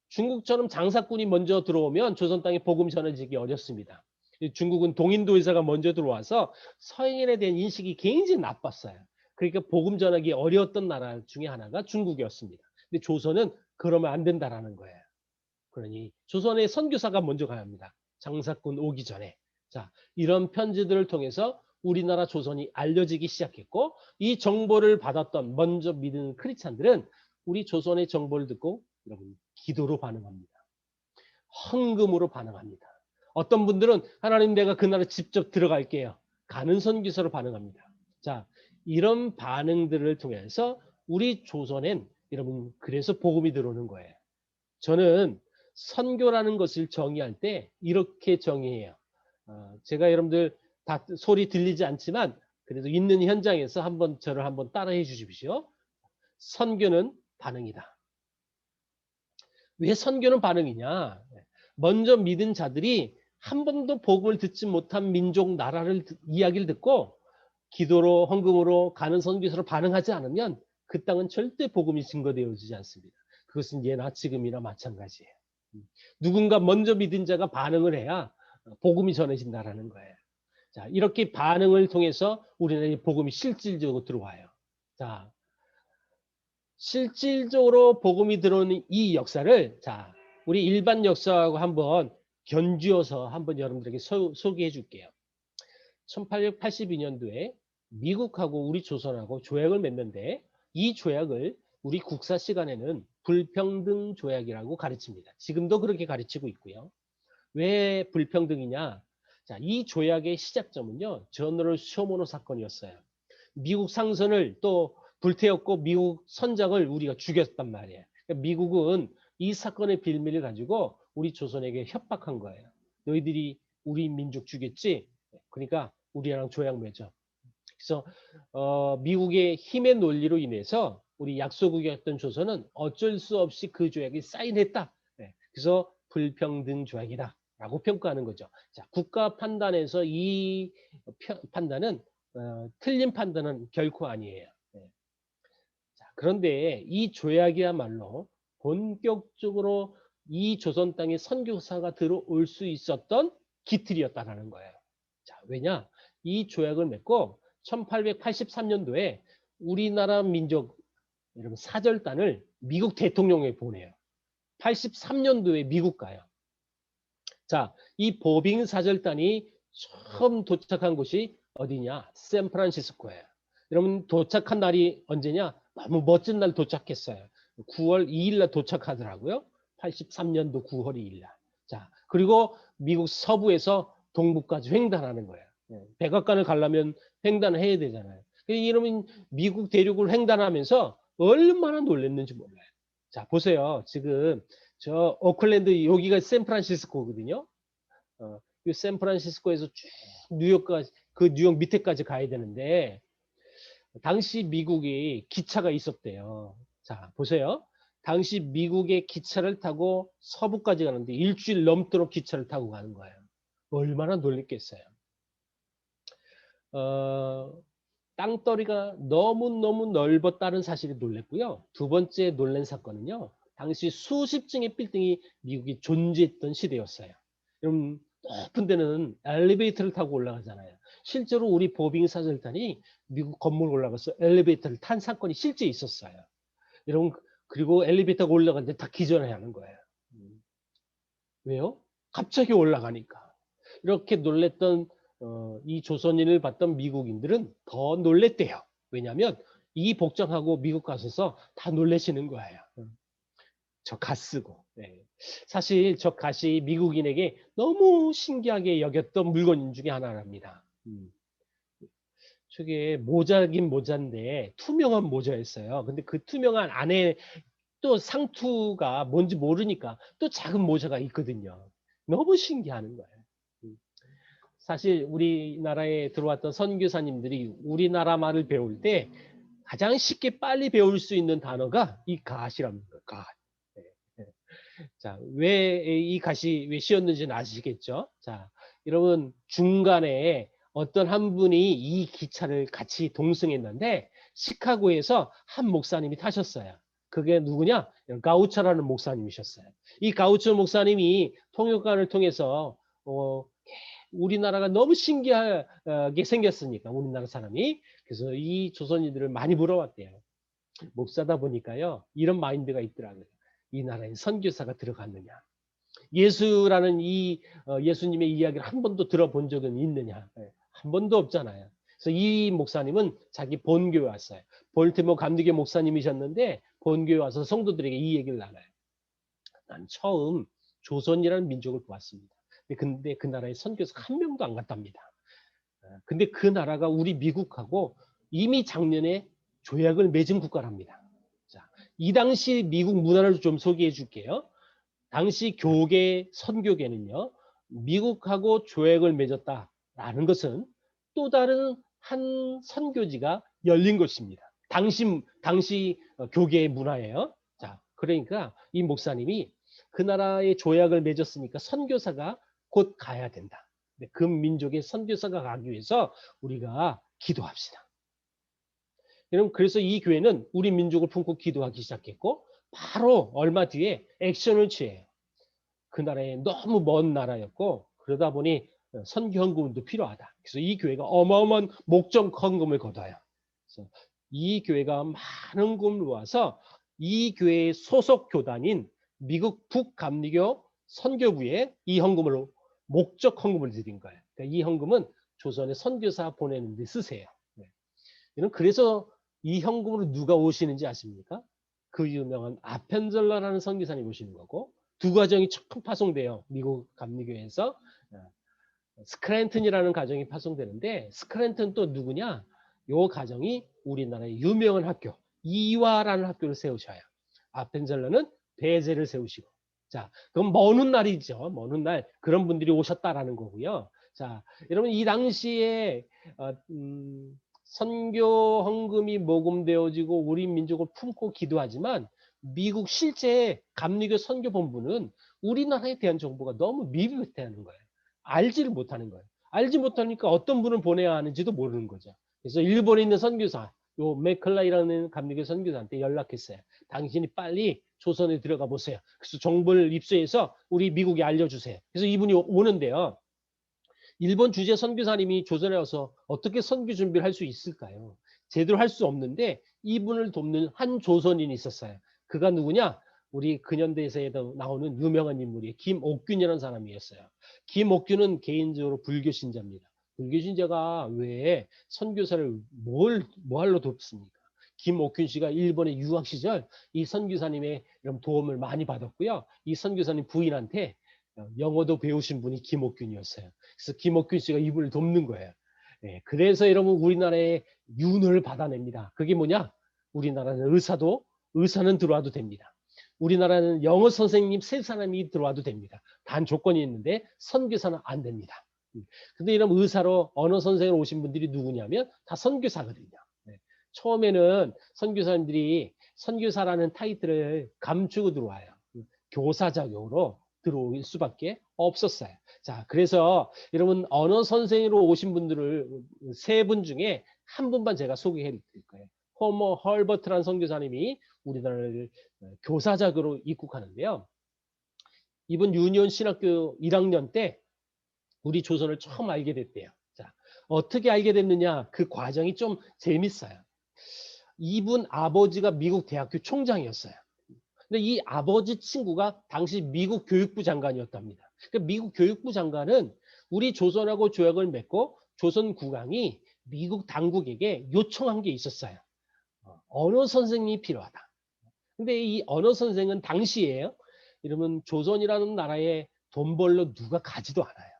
중국처럼 장사꾼이 먼저 들어오면 조선 땅에 복음 전해지기 어렵습니다. 중국은 동인도 의사가 먼저 들어와서 서양인에 대한 인식이 굉장히 나빴어요. 그러니까 복음 전하기 어려웠던 나라 중에 하나가 중국이었습니다. 근데 조선은 그러면 안 된다라는 거예요. 그러니 조선의 선교사가 먼저 가야 합니다. 장사꾼 오기 전에. 자, 이런 편지들을 통해서 우리나라 조선이 알려지기 시작했고, 이 정보를 받았던 먼저 믿은 크리스찬들은 우리 조선의 정보를 듣고 여러분 기도로 반응합니다. 헌금으로 반응합니다. 어떤 분들은 하나님 내가 그 나라 직접 들어갈게요. 가는 선교사로 반응합니다. 자, 이런 반응들을 통해서 우리 조선엔 여러분 그래서 복음이 들어오는 거예요. 저는 선교라는 것을 정의할 때 이렇게 정의해요. 제가 여러분들 다 소리 들리지 않지만 그래도 있는 현장에서 저를 한번 따라해 주십시오. 선교는 반응이다. 왜 선교는 반응이냐? 먼저 믿은 자들이 한 번도 복음을 듣지 못한 민족 나라를 이야기를 듣고 기도로 헌금으로 가는 선교사로 반응하지 않으면 그 땅은 절대 복음이 증거되어지지 않습니다. 그것은 예나 지금이나 마찬가지예요. 누군가 먼저 믿은 자가 반응을 해야 복음이 전해진다라는 거예요. 자, 이렇게 반응을 통해서 우리나라에 복음이 실질적으로 들어와요. 자, 실질적으로 복음이 들어오는 이 역사를 자, 우리 일반 역사하고 한번 견주어서 한번 여러분들에게 소개해 줄게요. 1882년도에 미국하고 우리 조선하고 조약을 맺는데 이 조약을 우리 국사 시간에는 불평등 조약이라고 가르칩니다. 지금도 그렇게 가르치고 있고요. 왜 불평등이냐? 자, 이 조약의 시작점은요, 전으로 쇼모노 사건이었어요. 미국 상선을 또 불태웠고 미국 선장을 우리가 죽였단 말이에요. 그러니까 미국은 이 사건의 빌미를 가지고 우리 조선에게 협박한 거예요. 너희들이 우리 민족 죽였지? 그러니까 우리랑 조약 맺어. 그래서 미국의 힘의 논리로 인해서 우리 약소국이었던 조선은 어쩔 수 없이 그 조약에 사인했다. 그래서 불평등 조약이다 라고 평가하는 거죠. 자, 국가 판단에서 이 판단은 틀린 판단은 결코 아니에요. 자, 그런데 이 조약이야말로 본격적으로 이 조선 땅에 선교사가 들어올 수 있었던 기틀이었다라는 거예요. 자, 왜냐? 이 조약을 맺고 1883년도에 우리나라 민족 여러분 사절단을 미국 대통령에 보내요. 83년도에 미국 가요. 자, 이 보빙 사절단이 처음 도착한 곳이 어디냐? 샌프란시스코예요. 여러분 도착한 날이 언제냐? 너무 멋진 날 도착했어요. 9월 2일 날 도착하더라고요. 83년도 9월 2일 날. 자, 그리고 미국 서부에서 동부까지 횡단하는 거예요. 백악관을 가려면 횡단을 해야 되잖아요. 이러면 미국 대륙을 횡단하면서 얼마나 놀랐는지 몰라요. 자, 보세요. 지금 저 오클랜드 여기가 샌프란시스코거든요. 이 샌프란시스코에서 쭉 뉴욕까지 그 뉴욕 밑에까지 가야 되는데 당시 미국이 기차가 있었대요. 자, 보세요. 당시 미국의 기차를 타고 서부까지 가는데 일주일 넘도록 기차를 타고 가는 거예요. 얼마나 놀랬겠어요. 땅덩이가 너무너무 넓었다는 사실이 놀랬고요. 두 번째 놀란 사건은요. 당시 수십 층의 빌딩이 미국이 존재했던 시대였어요. 여러분 높은 데는 엘리베이터를 타고 올라가잖아요. 실제로 우리 보빙 사절단이 미국 건물 올라가서 엘리베이터를 탄 사건이 실제 있었어요. 여러분 그리고 엘리베이터가 올라가는데 다 기절해야 하는 거예요. 왜요? 갑자기 올라가니까. 이렇게 놀랬던 이 조선인을 봤던 미국인들은 더 놀랬대요. 왜냐하면 이 복장하고 미국 가셔서 다 놀라시는 거예요. 저 갓 쓰고. 네. 사실 저 갓이 미국인에게 너무 신기하게 여겼던 물건 중에 하나랍니다. 저게 모자긴 모자인데 투명한 모자였어요. 근데 그 투명한 안에 또 상투가 뭔지 모르니까 또 작은 모자가 있거든요. 너무 신기하는 거예요. 사실 우리나라에 들어왔던 선교사님들이 우리나라 말을 배울 때 가장 쉽게 빨리 배울 수 있는 단어가 이 갓이랍니다. 갓. 자, 왜 이 갓이 왜 씌었는지는 아시겠죠? 자, 여러분 중간에 어떤 한 분이 이 기차를 같이 동승했는데 시카고에서 한 목사님이 타셨어요. 그게 누구냐? 가우처라는 목사님이셨어요. 이 가우처 목사님이 통역관을 통해서 우리나라가 너무 신기하게 생겼으니까 우리나라 사람이 그래서 이 조선인들을 많이 물어봤대요. 목사다 보니까요 이런 마인드가 있더라고요. 이 나라에 선교사가 들어갔느냐? 예수라는 이 예수님의 이야기를 한 번도 들어본 적은 있느냐? 한 번도 없잖아요. 그래서 이 목사님은 자기 본교에 왔어요. 볼티모 감리교 목사님이셨는데 본교에 와서 성도들에게 이 얘기를 나눠요. 난 처음 조선이라는 민족을 보았습니다. 근데 그 나라에 선교사가 한 명도 안 갔답니다. 근데 그 나라가 우리 미국하고 이미 작년에 조약을 맺은 국가랍니다. 자, 이 당시 미국 문화를 좀 소개해 줄게요. 당시 교계 선교계는요. 미국하고 조약을 맺었다라는 것은 또 다른 한 선교지가 열린 것입니다. 당시 교계의 문화예요. 자, 그러니까 이 목사님이 그 나라의 조약을 맺었으니까 선교사가 곧 가야 된다. 그 민족의 선교사가 가기 위해서 우리가 기도합시다. 여러분 그래서 이 교회는 우리 민족을 품고 기도하기 시작했고 바로 얼마 뒤에 액션을 취해요. 그 나라에 너무 먼 나라였고 그러다 보니 선교 헌금도 필요하다. 그래서 이 교회가 어마어마한 목적 헌금을 걷어요. 그래서 이 교회가 많은 헌금을 모아서 이 교회의 소속 교단인 미국 북감리교 선교부에 이 헌금을 목적 헌금을 드린 거예요. 그러니까 이 헌금은 조선의 선교사 보내는 데 쓰세요. 그래서 이 헌금으로 누가 오시는지 아십니까? 그 유명한 아펜젤러라는 선교사님 오시는 거고 두 가정이 처음 파송돼요. 미국 감리교에서 스크랜튼이라는 가정이 파송되는데 스크랜튼 또 누구냐? 요 가정이 우리나라의 유명한 학교 이화라는 학교를 세우셔요. 아펜젤러는 배제를 세우시고 자 그럼 먼 훗날이죠. 먼 훗날 그런 분들이 오셨다라는 거고요. 자 여러분 이 당시에 선교 헌금이 모금되어지고 우리 민족을 품고 기도하지만 미국 실제 감리교 선교 본부는 우리나라에 대한 정보가 너무 미비하다는 거예요. 알지를 못하는 거예요. 알지 못하니까 어떤 분을 보내야 하는지도 모르는 거죠. 그래서 일본에 있는 선교사 요 맥클라이라는 감리교 선교사한테 연락했어요. 당신이 빨리 조선에 들어가 보세요. 그래서 정보를 입수해서 우리 미국에 알려주세요. 그래서 이분이 오는데요. 일본 주재 선교사님이 조선에 와서 어떻게 선교 준비를 할 수 있을까요? 제대로 할 수 없는데 이분을 돕는 한 조선인이 있었어요. 그가 누구냐? 우리 근현대사에도 나오는 유명한 인물이에요. 김옥균이라는 사람이었어요. 김옥균은 개인적으로 불교 신자입니다. 불교 신자가 왜 선교사를 뭐할로 돕습니까? 김옥균 씨가 일본의 유학 시절 이 선교사님의 이런 도움을 많이 받았고요. 이 선교사님 부인한테 영어도 배우신 분이 김옥균이었어요. 그래서 김옥균 씨가 이분을 돕는 거예요. 네, 그래서 여러분 우리나라에 윤을 받아냅니다. 그게 뭐냐? 우리나라는 의사는 들어와도 됩니다. 우리나라는 영어 선생님 3사람이 들어와도 됩니다. 단 조건이 있는데 선교사는 안 됩니다. 근데 이런 의사로 언어 선생으로 오신 분들이 누구냐면 다 선교사거든요. 네. 처음에는 선교사님들이 선교사라는 타이틀을 감추고 들어와요. 교사 자격으로 들어올 수밖에 없었어요. 자, 그래서 여러분 언어 선생으로 오신 분들을 3분 중에 한 분만 제가 소개해 드릴 거예요. 호머 헐버트라는 선교사님이 우리나라를 교사 자격으로 입국하는데요. 이분 유니온 신학교 1학년 때 우리 조선을 처음 알게 됐대요. 자, 어떻게 알게 됐느냐? 그 과정이 좀 재밌어요. 이분 아버지가 미국 대학교 총장이었어요. 근데 이 아버지 친구가 당시 미국 교육부 장관이었답니다. 그러니까 미국 교육부 장관은 우리 조선하고 조약을 맺고 조선 국왕이 미국 당국에게 요청한 게 있었어요. 언어 선생님이 필요하다. 근데 이 언어 선생은 당시에요. 이러면 조선이라는 나라에 돈 벌러 누가 가지도 않아요.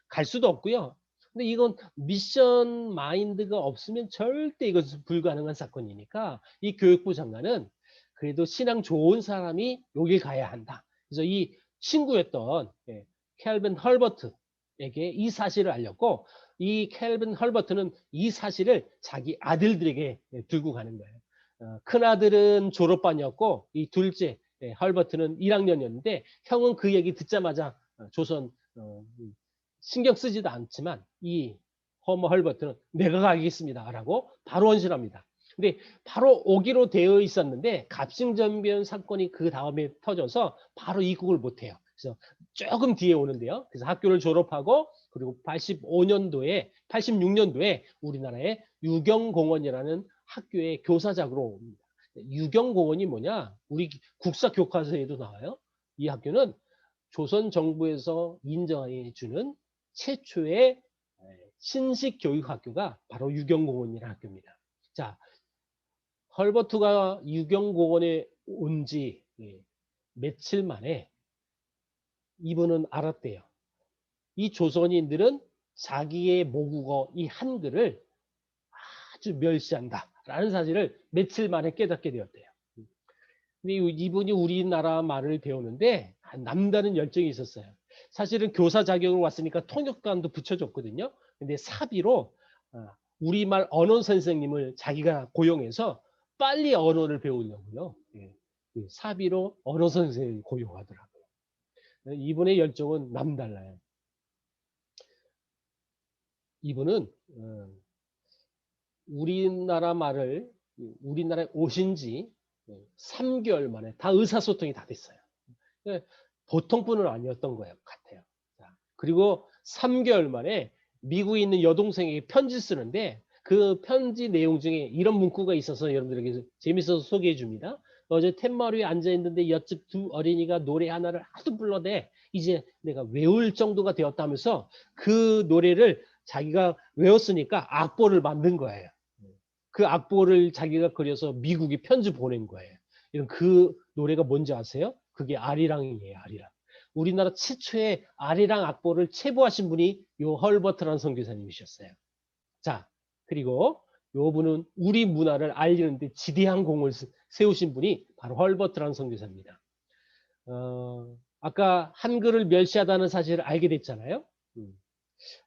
갈 수도 없고요. 근데 이건 미션 마인드가 없으면 절대 이것은 불가능한 사건이니까 이 교육부 장관은 그래도 신앙 좋은 사람이 여길 가야 한다. 그래서 이 친구였던 켈빈 헐버트에게 이 사실을 알렸고 이 켈빈 헐버트는 이 사실을 자기 아들들에게 들고 가는 거예요. 큰 아들은 졸업반이었고 이 둘째 헐버트는 1학년이었는데 형은 그 얘기 듣자마자 조선 신경 쓰지도 않지만 이 허머 헐버트는 내가 가겠습니다 라고 바로 헌신합니다. 근데 바로 오기로 되어 있었는데 갑승전변 사건이 그 다음에 터져서 바로 입국을 못해요. 그래서 조금 뒤에 오는데요. 그래서 학교를 졸업하고 그리고 86년도에 우리나라의 유경공원이라는 학교의 교사작으로 옵니다. 유경공원이 뭐냐? 우리 국사 교과서에도 나와요. 이 학교는 조선 정부에서 인정해 주는 최초의 신식 교육학교가 바로 유경공원이라는 학교입니다. 자, 헐버트가 유경공원에 온 지 며칠 만에 이분은 알았대요. 이 조선인들은 자기의 모국어 이 한글을 아주 멸시한다라는 사실을 며칠 만에 깨닫게 되었대요. 근데 이분이 우리나라 말을 배우는데 남다른 열정이 있었어요. 사실은 교사 자격으로 왔으니까 통역관도 붙여줬거든요. 근데 사비로 우리말 언어 선생님을 자기가 고용해서 빨리 언어를 배우려고요. 사비로 언어 선생님을 고용하더라고요. 이분의 열정은 남달라요. 이분은 우리나라 말을 우리나라에 오신 지 3개월 만에 다 의사소통이 다 됐어요. 보통 분은 아니었던 거예요. 같아요. 그리고 3개월 만에 미국에 있는 여동생에게 편지 쓰는데 그 편지 내용 중에 이런 문구가 있어서 여러분들에게 재밌어서 소개해 줍니다. 어제 툇마루 위에 앉아있는데 옆집 2 어린이가 노래 하나를 하도 불러대 이제 내가 외울 정도가 되었다면서 그 노래를 자기가 외웠으니까 악보를 만든 거예요. 그 악보를 자기가 그려서 미국에 편지 보낸 거예요. 이런 그 노래가 뭔지 아세요? 그게 아리랑이에요. 아리랑. 우리나라 최초의 아리랑 악보를 체부하신 분이 요 헐버트라는 선교사님이셨어요. 자, 그리고 요 분은 우리 문화를 알리는데 지대한 공을 세우신 분이 바로 헐버트라는 선교사입니다. 아까 한글을 멸시하다는 사실을 알게 됐잖아요.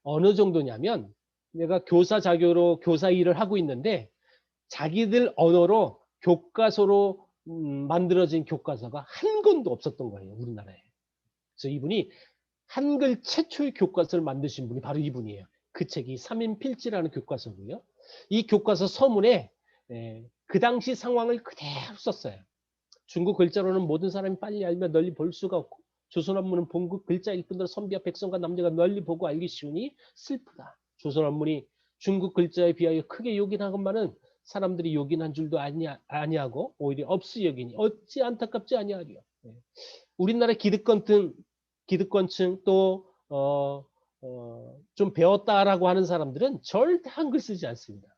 어느 정도냐면 내가 교사 자격으로 교사 일을 하고 있는데 자기들 언어로 교과서로 만들어진 교과서가 한 권도 없었던 거예요. 우리나라에. 그래서 이분이 한글 최초의 교과서를 만드신 분이 바로 이분이에요. 그 책이 삼인필지라는 교과서고요. 이 교과서 서문에 그 당시 상황을 그대로 썼어요. 중국 글자로는 모든 사람이 빨리 알며 널리 볼 수가 없고 조선 원문은 본국 글자일 뿐더러 선비와 백성과 남녀가 널리 보고 알기 쉬우니 슬프다. 조선 원문이 중국 글자에 비하여 크게 요긴하건만은 사람들이 요긴한 줄도 아니하고 오히려 없이 여기니 어찌 안타깝지 아니하리요. 우리나라 기득권층 또 좀 배웠다라고 하는 사람들은 절대 한글 쓰지 않습니다.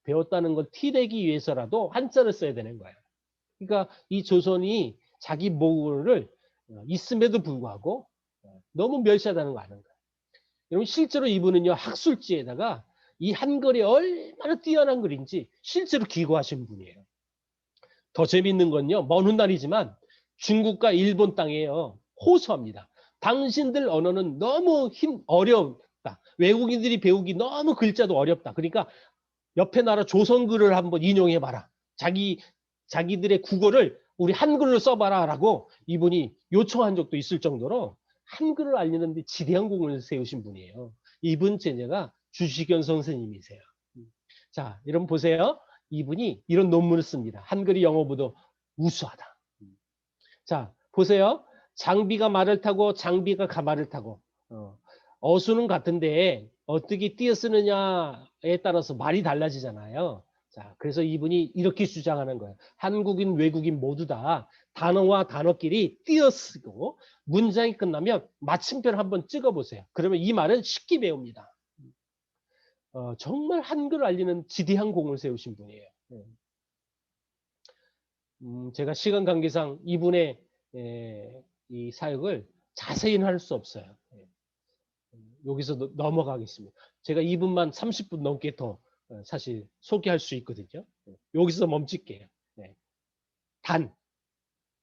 배웠다는 걸 티내기 위해서라도 한자를 써야 되는 거예요. 그러니까 이 조선이 자기 모국어를 있음에도 불구하고 너무 멸시하다는 거 아는 거예요. 여러분 실제로 이분은요 학술지에다가 이 한글이 얼마나 뛰어난 글인지 실제로 기고하신 분이에요. 더 재밌는 건요 먼 훗날이지만 중국과 일본 땅에요 호소합니다. 당신들 언어는 너무 어렵다. 외국인들이 배우기 너무 글자도 어렵다. 그러니까 옆에 나라 조선글을 한번 인용해봐라. 자기들의 국어를 우리 한글로 써봐라 라고 이분이 요청한 적도 있을 정도로 한글을 알리는 데 지대한 공을 세우신 분이에요. 이분 제자가 주식연 선생님이세요. 자, 여러분 보세요. 이분이 이런 논문을 씁니다. 한글이 영어보다 우수하다. 자, 보세요. 장비가 말을 타고 장비가 가마를 타고 어수는 같은데 어떻게 띄어쓰느냐에 따라서 말이 달라지잖아요. 자, 그래서 이분이 이렇게 주장하는 거예요. 한국인, 외국인 모두 다 단어와 단어끼리 띄어쓰고 문장이 끝나면 마침표를 한번 찍어보세요. 그러면 이 말은 쉽게 배웁니다. 정말 한글을 알리는 지대한 공을 세우신 분이에요. 제가 시간 관계상 이분의 이 사역을 자세히는 할 수 없어요. 여기서 넘어가겠습니다. 제가 이분만 30분 넘게 더 사실 소개할 수 있거든요. 여기서 멈출게요. 단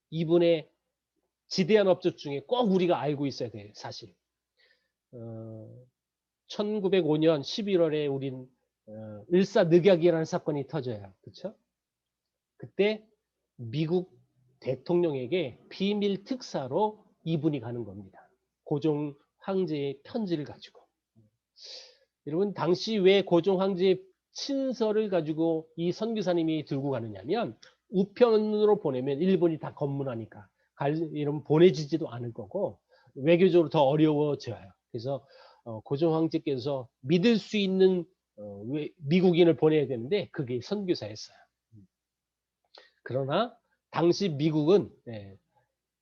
이분의 지대한 업적 중에 꼭 우리가 알고 있어야 돼요. 사실 1905년 11월에 우린 을사늑약이라는 사건이 터져요. 그렇죠? 그때 미국 대통령에게 비밀 특사로 이분이 가는 겁니다. 고종 황제의 편지를 가지고. 여러분 당시 왜 고종 황제의 친서를 가지고 이 선교사님이 들고 가느냐면 우편으로 보내면 일본이 다 검문하니까 이런 보내지지도 않을 거고 외교적으로 더 어려워져요. 그래서 고종 황제께서 믿을 수 있는 미국인을 보내야 되는데 그게 선교사였어요. 그러나 당시 미국은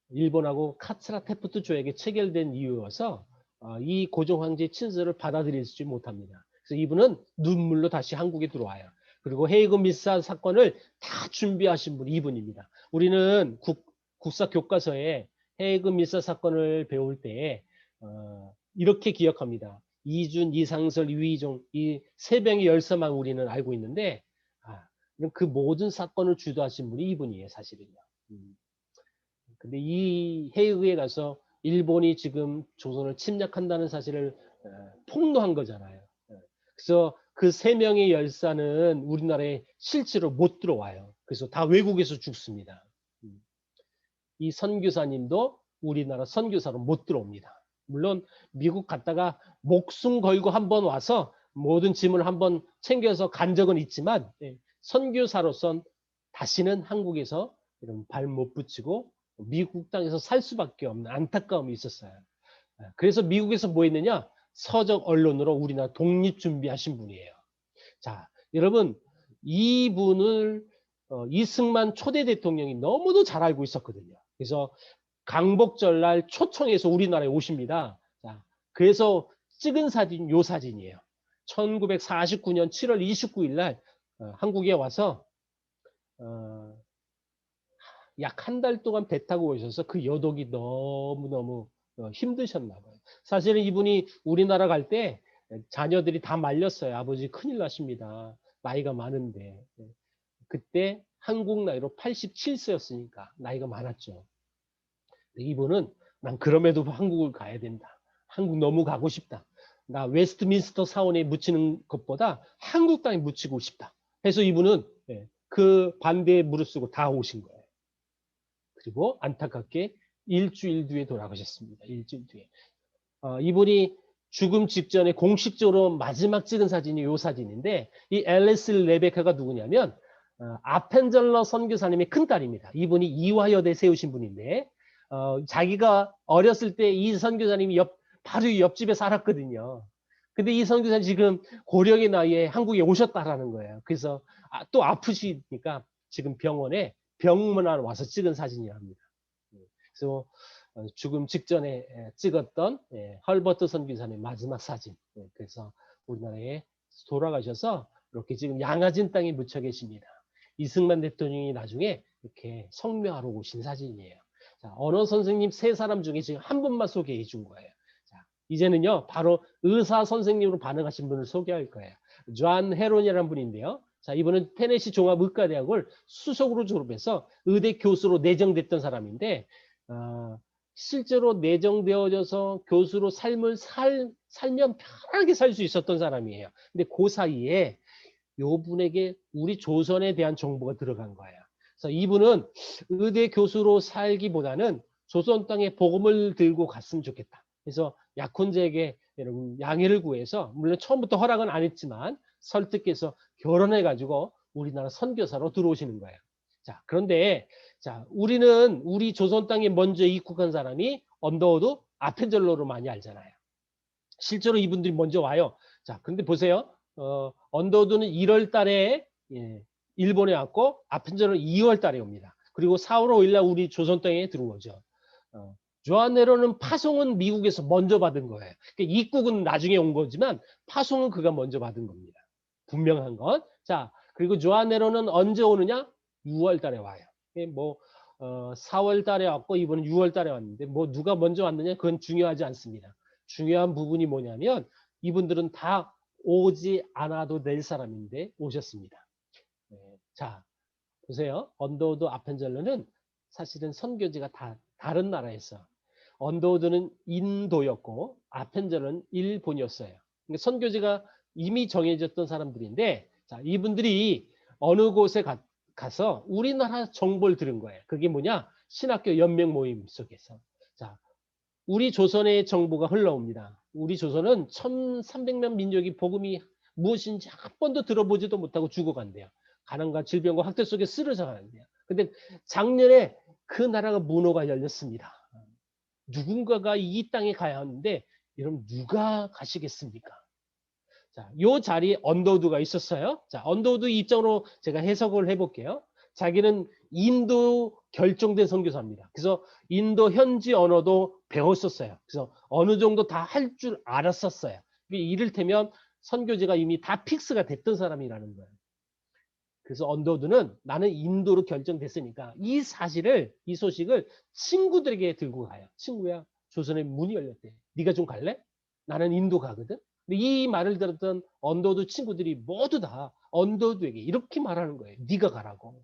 일본하고 카츠라 테프트 조약이 체결된 이유여서 이 고종 황제의 친서를 받아들이지 못합니다. 그래서 이분은 눈물로 다시 한국에 들어와요. 그리고 헤이그 밀사 사건을 다 준비하신 분이 이분입니다. 우리는 국사 교과서에 헤이그 밀사 사건을 배울 때 이렇게 기억합니다. 이준, 이상설, 유희종 이 세 명의 열사만 우리는 알고 있는데 그 모든 사건을 주도하신 분이 이분이에요, 사실은요. 근데 이 헤이그에 가서 일본이 지금 조선을 침략한다는 사실을 폭로한 거잖아요. 그래서 그 세 명의 열사는 우리나라에 실제로 못 들어와요. 그래서 다 외국에서 죽습니다. 이 선교사님도 우리나라 선교사로 못 들어옵니다. 물론 미국 갔다가 목숨 걸고 한번 와서 모든 짐을 한번 챙겨서 간 적은 있지만 선교사로선 다시는 한국에서 발 못 붙이고 미국 땅에서 살 수밖에 없는 안타까움이 있었어요. 그래서 미국에서 뭐 했느냐? 서적 언론으로 우리나라 독립 준비하신 분이에요. 자, 여러분 이분을 이승만 초대 대통령이 너무도 잘 알고 있었거든요. 그래서 강복절날 초청해서 우리나라에 오십니다. 자, 그래서 찍은 사진 요 사진이에요. 1949년 7월 29일 날 한국에 와서 약 한 달 동안 배 타고 오셔서 그 여독이 너무너무 힘드셨나 봐요. 사실은 이분이 우리나라 갈 때 자녀들이 다 말렸어요. 아버지 큰일 나십니다. 나이가 많은데. 그때 한국 나이로 87세였으니까 나이가 많았죠. 이분은 난 그럼에도 한국을 가야 된다. 한국 너무 가고 싶다. 나 웨스트민스터 사원에 묻히는 것보다 한국 땅에 묻히고 싶다. 해서 이분은 그 반대에 무릅쓰고 다 오신 거예요. 그리고 안타깝게 일주일 뒤에 돌아가셨습니다. 일주일 뒤에. 이분이 죽음 직전에 공식적으로 마지막 찍은 사진이 이 사진인데 이 앨리스 레베카가 누구냐면 아펜젤러 선교사님의 큰딸입니다. 이분이 이화여대 세우신 분인데 자기가 어렸을 때 이 선교사님이 바로 옆집에 살았거든요. 근데 이 선교사님 지금 고령의 나이에 한국에 오셨다라는 거예요. 그래서 또 아프시니까 지금 병원에 병문안 와서 찍은 사진이라 합니다. 그래서 죽음 직전에 찍었던 헐버트 선교사님 마지막 사진. 그래서 우리나라에 돌아가셔서 이렇게 지금 양화진 땅에 묻혀 계십니다. 이승만 대통령이 나중에 이렇게 성묘하러 오신 사진이에요. 자, 언어 선생님 세 사람 중에 지금 한 분만 소개해 준 거예요. 자, 이제는요, 바로 의사 선생님으로 반응하신 분을 소개할 거예요. 존 헤론이라는 분인데요. 자, 이분은 테네시 종합의과대학을 수석으로 졸업해서 의대 교수로 내정됐던 사람인데, 실제로 내정되어져서 교수로 삶을 살면 편하게 살 수 있었던 사람이에요. 근데 그 사이에 요 분에게 우리 조선에 대한 정보가 들어간 거예요. 그래서 이분은 의대 교수로 살기보다는 조선 땅에 복음을 들고 갔으면 좋겠다. 그래서 약혼자에게 여러분 양해를 구해서 물론 처음부터 허락은 안 했지만 설득해서 결혼해가지고 우리나라 선교사로 들어오시는 거예요. 자, 그런데 자, 우리 조선 땅에 먼저 입국한 사람이 언더우드 아펜젤러로 많이 알잖아요. 실제로 이분들이 먼저 와요. 자, 근데 보세요. 언더우드는 1월 달에 일본에 왔고 아펜젤러는 2월 달에 옵니다. 그리고 4월 5일 날 우리 조선 땅에 들어오죠. 조한 네로는 파송은 미국에서 먼저 받은 거예요. 그러니까 입국은 나중에 온 거지만 파송은 그가 먼저 받은 겁니다. 분명한 건. 자, 그리고 조한 네로는 언제 오느냐? 6월 달에 와요. 뭐 4월 달에 왔고 이번은 6월 달에 왔는데 뭐 누가 먼저 왔느냐 그건 중요하지 않습니다. 중요한 부분이 뭐냐면 이분들은 다 오지 않아도 될 사람인데 오셨습니다. 자, 보세요. 언더우드 아펜젤러는 사실은 선교지가 다 다른 나라에서 언더우드는 인도였고 아펜젤러는 일본이었어요. 그러니까 선교지가 이미 정해졌던 사람들인데 자, 이분들이 어느 곳에 가서 우리나라 정보를 들은 거예요. 그게 뭐냐? 신학교 연맹 모임 속에서. 자, 우리 조선의 정보가 흘러옵니다. 우리 조선은 1300만 민족이 복음이 무엇인지 한 번도 들어보지도 못하고 죽어간대요. 가난과 질병과 학대 속에 쓰러져 가는데요. 근데 작년에 그 나라가 문호가 열렸습니다. 누군가가 이 땅에 가야 하는데 여러분 누가 가시겠습니까? 자, 요 자리에 언더우드가 있었어요. 자, 언더우드 입장으로 제가 해석을 해볼게요. 자기는 인도 결정된 선교사입니다. 그래서 인도 현지 언어도 배웠었어요. 그래서 어느 정도 다 할 줄 알았었어요. 이를테면 선교지가 이미 다 픽스가 됐던 사람이라는 거예요. 그래서 언더우드는 나는 인도로 결정됐으니까 이 사실을, 이 소식을 친구들에게 들고 가요. 친구야, 조선에 문이 열렸대. 네가 좀 갈래? 나는 인도 가거든. 근데 이 말을 들었던 언더우드 친구들이 모두 다 언더우드에게 이렇게 말하는 거예요. 네가 가라고.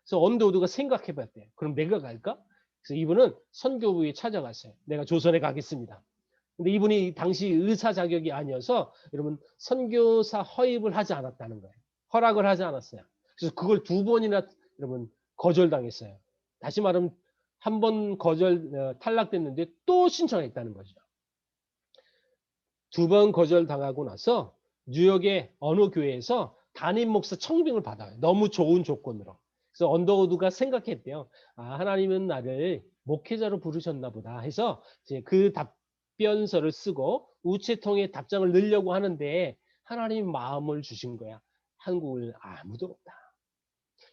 그래서 언더우드가 생각해 봤대요. 그럼 내가 갈까? 그래서 이분은 선교부에 찾아갔어요. 내가 조선에 가겠습니다. 근데 이분이 당시 의사 자격이 아니어서 여러분 선교사 허입을 하지 않았다는 거예요. 허락을 하지 않았어요. 그래서 그걸 2번이나 여러분 거절당했어요. 다시 말하면 한 번 탈락됐는데 또 신청했다는 거죠. 2번 거절당하고 나서 뉴욕의 어느 교회에서 담임 목사 청빙을 받아요. 너무 좋은 조건으로. 그래서 언더우드가 생각했대요. 하나님은 나를 목회자로 부르셨나 보다 해서 이제 그 답변서를 쓰고 우체통에 답장을 넣으려고 하는데 하나님 마음을 주신 거야. 한국을 아무도 없다.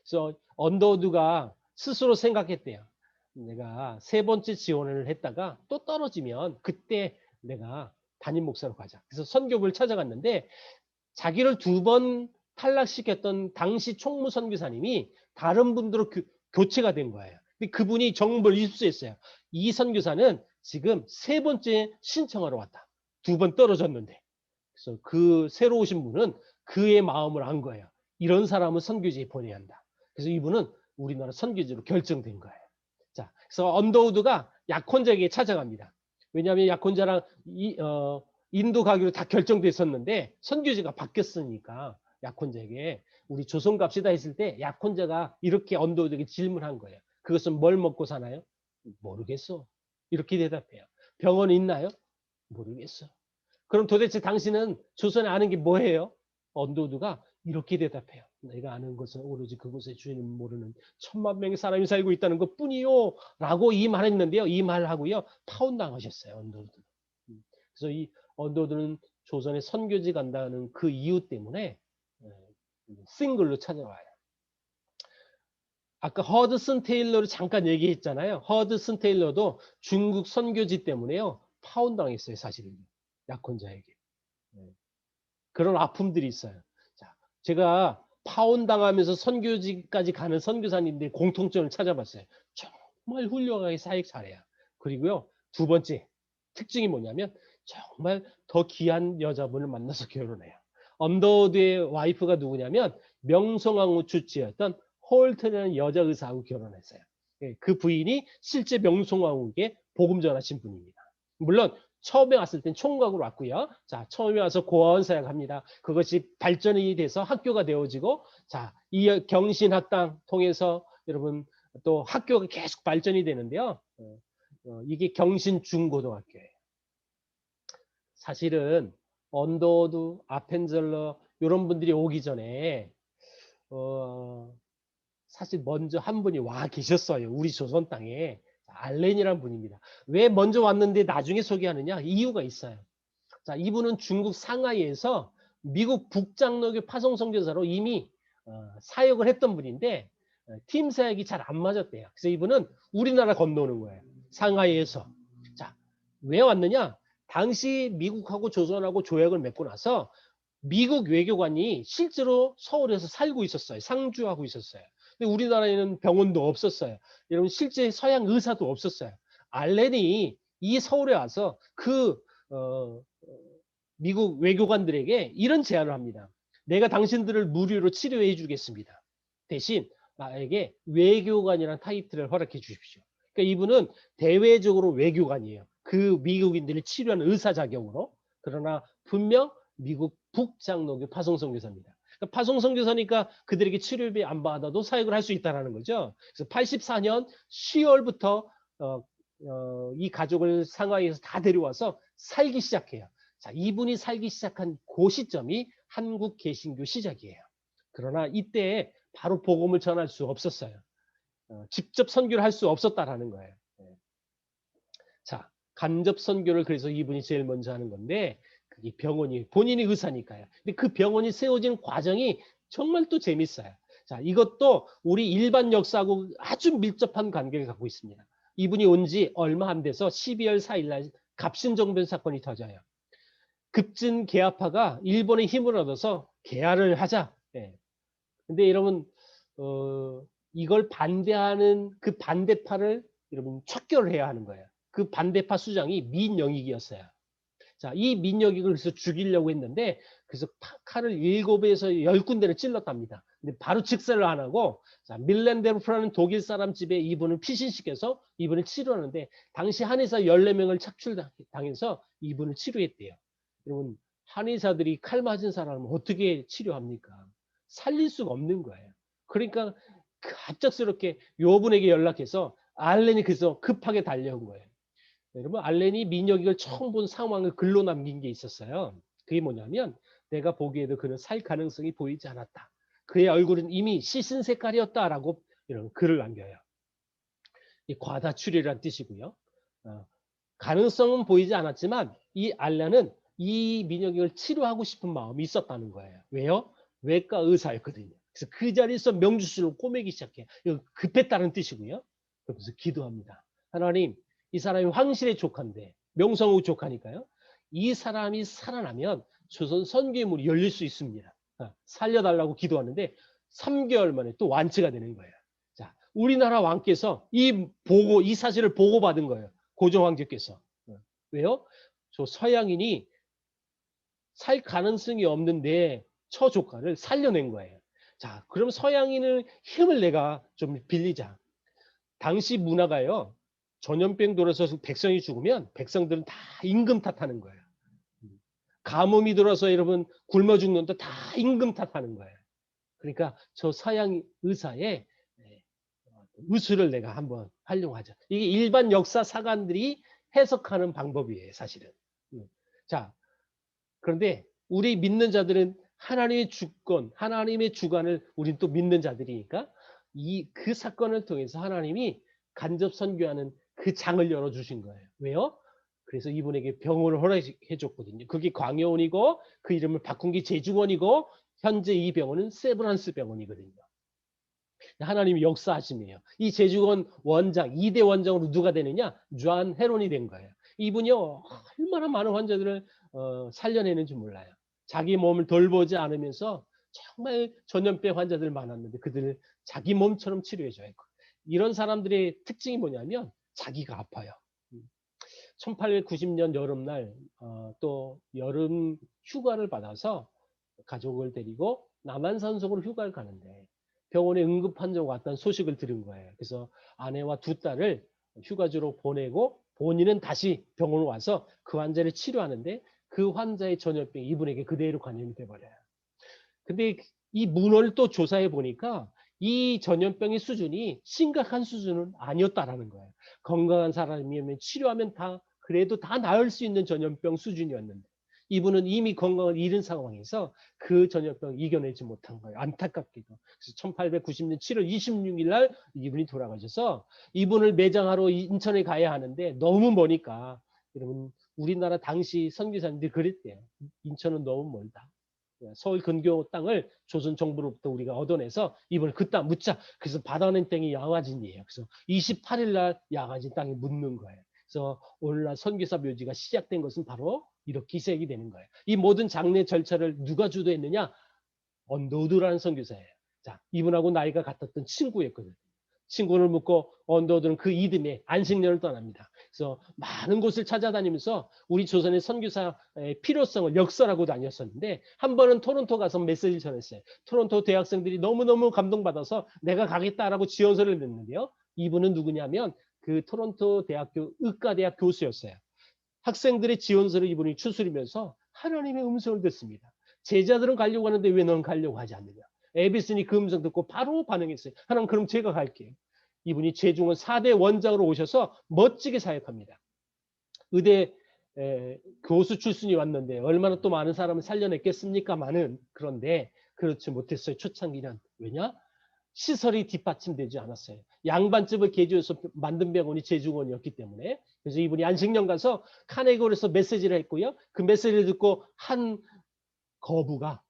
그래서 언더우드가 스스로 생각했대요. 내가 3번째 지원을 했다가 또 떨어지면 그때 내가 담임 목사로 가자. 그래서 선교부를 찾아갔는데 자기를 2번 탈락시켰던 당시 총무 선교사님이 다른 분들로 교체가 된 거예요. 근데 그분이 정보를 입수했어요. 이 선교사는 지금 3번째 신청하러 왔다. 2번 떨어졌는데. 그래서 그 새로 오신 분은 그의 마음을 안 거예요. 이런 사람은 선교지에 보내야 한다. 그래서 이분은 우리나라 선교지로 결정된 거예요. 자, 그래서 언더우드가 약혼자에게 찾아갑니다. 왜냐하면 약혼자랑 인도 가기로 다 결정됐었는데 선교지가 바뀌었으니까 약혼자에게 우리 조선 갑시다 했을 때 약혼자가 이렇게 언더우드에게 질문한 거예요. 그것은 뭘 먹고 사나요? 모르겠어. 이렇게 대답해요. 병원 있나요? 모르겠어. 그럼 도대체 당신은 조선에 아는 게 뭐예요? 언더우드가 이렇게 대답해요. 내가 아는 것은 오로지 그곳에 주인은 모르는 10,000,000명의 사람이 살고 있다는 것뿐이요. 라고 이 말했는데요. 이 말하고요. 파혼당하셨어요. 언더우드. 그래서 이 언더우드는 조선에 선교지 간다는 그 이유 때문에 싱글로 찾아와요. 아까 허드슨 테일러를 잠깐 얘기했잖아요. 허드슨 테일러도 중국 선교지 때문에요. 파혼당했어요. 사실은. 약혼자에게. 그런 아픔들이 있어요. 자, 제가 파혼당하면서 선교지까지 가는 선교사님들의 공통점을 찾아봤어요. 정말 훌륭하게 사역 잘해요. 그리고요, 두 번째 특징이 뭐냐면 정말 더 귀한 여자분을 만나서 결혼해요. 언더우드의 와이프가 누구냐면 명성황후 주치였던 홀튼이라는 여자 의사하고 결혼했어요. 그 부인이 실제 명성황후에게 복음 전하신 분입니다. 물론 처음에 왔을 땐 총각으로 왔고요. 자, 처음에 와서 고아원 사역합니다. 그것이 발전이 돼서 학교가 되어지고, 자, 이 경신학당 통해서 여러분 또 학교가 계속 발전이 되는데요. 이게 경신중고등학교예요. 사실은 언더우드, 아펜젤러 이런 분들이 오기 전에 사실 먼저 한 분이 와 계셨어요. 우리 조선 땅에. 알렌이라는 분입니다. 왜 먼저 왔는데 나중에 소개하느냐? 이유가 있어요. 자, 이분은 중국 상하이에서 미국 북장로교 파송선교사로 이미 사역을 했던 분인데 팀 사역이 잘 안 맞았대요. 그래서 이분은 우리나라 건너오는 거예요. 상하이에서. 자, 왜 왔느냐? 당시 미국하고 조선하고 조약을 맺고 나서 미국 외교관이 실제로 서울에서 살고 있었어요. 상주하고 있었어요. 근데 우리나라에는 병원도 없었어요. 여러분 실제 서양 의사도 없었어요. 알렌이 이 서울에 와서 그 미국 외교관들에게 이런 제안을 합니다. 내가 당신들을 무료로 치료해 주겠습니다. 대신 나에게 외교관이라는 타이틀을 허락해 주십시오. 그러니까 이분은 대외적으로 외교관이에요. 그 미국인들을 치료하는 의사 자격으로. 그러나 분명 미국 북장로교 파송선교사입니다. 그러니까 파송선교사니까 그들에게 치료비 안 받아도 사역을 할 수 있다는 거죠. 그래서 84년 10월부터 이 가족을 상하이에서 다 데려와서 살기 시작해요. 자, 이분이 살기 시작한 그 시점이 한국 개신교 시작이에요. 그러나 이때 바로 복음을 전할 수 없었어요. 직접 선교를 할 수 없었다라는 거예요. 자, 간접 선교를 그래서 이분이 제일 먼저 하는 건데 이 병원이 본인이 의사니까요. 근데 그 병원이 세워지는 과정이 정말 또 재밌어요. 자, 이것도 우리 일반 역사하고 아주 밀접한 관계를 갖고 있습니다. 이분이 온 지 얼마 안 돼서 12월 4일 날 갑신정변 사건이 터져요. 급진 개화파가 일본의 힘을 얻어서 개화를 하자. 예. 근데 여러분 이걸 반대하는 그 반대파를 여러분 척결을 해야 하는 거예요. 그 반대파 수장이 민영익이었어요. 자, 이 민영익을 그래서 죽이려고 했는데 그래서 칼을 7에서 10군데를 찔렀답니다. 근데 바로 직사를 안 하고 자, 밀렌데르프라는 독일 사람 집에 이분을 피신시켜서 이분을 치료하는데 당시 한의사 14명을 착출당해서 이분을 치료했대요. 여러분 한의사들이 칼 맞은 사람을 어떻게 치료합니까? 살릴 수가 없는 거예요. 그러니까 갑작스럽게 요분에게 연락해서 알렌이 그래서 급하게 달려온 거예요. 여러분 알렌이 민영익을 처음 본 상황을 글로 남긴 게 있었어요. 그게 뭐냐면 내가 보기에도 그는 살 가능성이 보이지 않았다. 그의 얼굴은 이미 시슨 색깔이었다라고 이런 글을 남겨요. 이 과다출혈이란 뜻이고요. 가능성은 보이지 않았지만 이 알렌은 이 민영익을 치료하고 싶은 마음이 있었다는 거예요. 왜요? 외과 의사였거든요. 그래서 그 자리에서 명주술을 꼬매기 시작해요. 급했다는 뜻이고요. 그래서 기도합니다. 하나님, 이 사람이 황실의 조카인데 명성우 조카니까요. 이 사람이 살아나면 조선 선교의 문이 열릴 수 있습니다. 살려달라고 기도하는데 3개월 만에 또 완치가 되는 거예요. 자, 우리나라 왕께서 이 사실을 보고받은 거예요. 고종 황제께서. 왜요? 저 서양인이 살 가능성이 없는데 처조카를 살려낸 거예요. 자, 그럼 서양인의 힘을 내가 좀 빌리자. 당시 문화가요. 전염병 돌아서 백성이 죽으면 백성들은 다 임금 탓하는 거예요. 가뭄이 들어서 여러분 굶어 죽는데 다 임금 탓하는 거예요. 그러니까 저 서양 의사의 의술을 내가 한번 활용하자. 이게 일반 역사 사관들이 해석하는 방법이에요, 사실은. 자, 그런데 우리 믿는 자들은 하나님의 주권, 하나님의 주관을 우린 또 믿는 자들이니까 그 사건을 통해서 하나님이 간접 선교하는 그 장을 열어주신 거예요. 왜요? 그래서 이분에게 병원을 허락해 줬거든요. 그게 광해원이고 그 이름을 바꾼 게 제중원이고 현재 이 병원은 세브란스 병원이거든요. 하나님이 역사하심이에요. 이 제중원 원장, 2대 원장으로 누가 되느냐? 주안 헤론이 된 거예요. 이분이요, 얼마나 많은 환자들을 살려내는지 몰라요. 자기 몸을 돌보지 않으면서 정말 전염병 환자들 많았는데 그들을 자기 몸처럼 치료해줘요. 이런 사람들의 특징이 뭐냐면 자기가 아파요. 1890년 여름날 또 여름 휴가를 받아서 가족을 데리고 남한산속으로 휴가를 가는데 병원에 응급 환자가 왔다는 소식을 들은 거예요. 그래서 아내와 두 딸을 휴가지로 보내고 본인은 다시 병원에 와서 그 환자를 치료하는데 그 환자의 전염병이 이분에게 그대로 감염이 돼버려요. 근데 이 문헌을 또 조사해 보니까 이 전염병의 수준이 심각한 수준은 아니었다라는 거예요. 건강한 사람이면 치료하면 다 그래도 다 나을 수 있는 전염병 수준이었는데 이분은 이미 건강을 잃은 상황에서 그 전염병을 이겨내지 못한 거예요. 안타깝게도. 그래서 1890년 7월 26일 날 이분이 돌아가셔서 이분을 매장하러 인천에 가야 하는데 너무 머니까 여러분 우리나라 당시 선교사님들이 그랬대요. 인천은 너무 멀다. 서울 근교 땅을 조선 정부로부터 우리가 얻어내서 이번에 그 땅 묻자. 그래서 받아낸 땅이 양화진이에요. 그래서 28일 날 양화진 땅에 묻는 거예요. 그래서 오늘날 선교사 묘지가 시작된 것은 바로 이렇게 시작이 되는 거예요. 이 모든 장례 절차를 누가 주도했느냐? 언더우드라는 선교사예요. 자, 이분하고 나이가 같았던 친구였거든요. 친구를 묻고 언더우드는 그 이듬해 안식년을 떠납니다. 그래서 많은 곳을 찾아다니면서 우리 조선의 선교사의 필요성을 역설하고 다녔었는데 한 번은 토론토 가서 메시지를 전했어요. 토론토 대학생들이 너무너무 감동받아서 내가 가겠다라고 지원서를 냈는데요. 이분은 누구냐면 그 토론토 대학교 의과대학 교수였어요. 학생들의 지원서를 이분이 추스리면서 하나님의 음성을 듣습니다. 제자들은 가려고 하는데 왜 너는 가려고 하지 않느냐. 에비슨이 그 음성 듣고 바로 반응했어요. 하나님 그럼 제가 갈게요. 이분이 제중원 4대 원장으로 오셔서 멋지게 사역합니다. 의대 교수 출신이 왔는데 얼마나 또 많은 사람을 살려냈겠습니까만은 그런데 그렇지 못했어요. 초창기는. 왜냐? 시설이 뒷받침되지 않았어요. 양반집을 개조해서 만든 병원이 제중원이었기 때문에. 그래서 이분이 안식년 가서 카네기홀에서 메시지를 했고요. 그 메시지를 듣고 한 거부가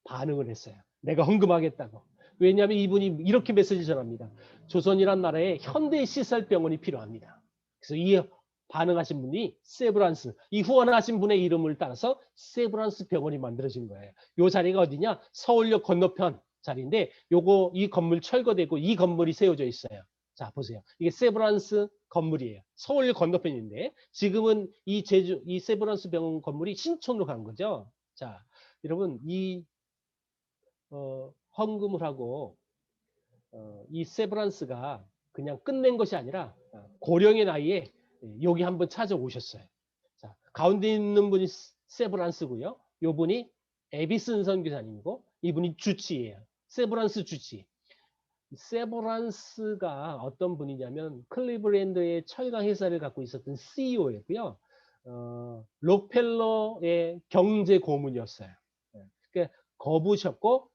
반응을 했어요. 내가 헌금하겠다고. 왜냐하면 이분이 이렇게 메시지 전합니다. 조선이란 나라에 현대 시설병원이 필요합니다. 그래서 이 반응하신 분이 세브란스, 이 후원하신 분의 이름을 따라서 세브란스 병원이 만들어진 거예요. 이 자리가 어디냐? 서울역 건너편 자리인데 요거 이 건물 철거되고 이 건물이 세워져 있어요. 자, 보세요. 이게 세브란스 건물이에요. 서울역 건너편인데 지금은 이 세브란스 병원 건물이 신촌으로 간 거죠. 자, 여러분 이 헌금을 하고 이 세브란스가 그냥 끝낸 것이 아니라 고령의 나이에 여기 한번 찾아오셨어요. 자, 가운데 있는 분이 세브란스고요. 이분이 에비슨 선교사님이고 이분이 주치예요. 세브란스 주치. 세브란스가 어떤 분이냐면 클리브랜드의 철강 회사를 갖고 있었던 CEO였고요. 록펠러의 경제 고문이었어요. 그러니까 거부셨고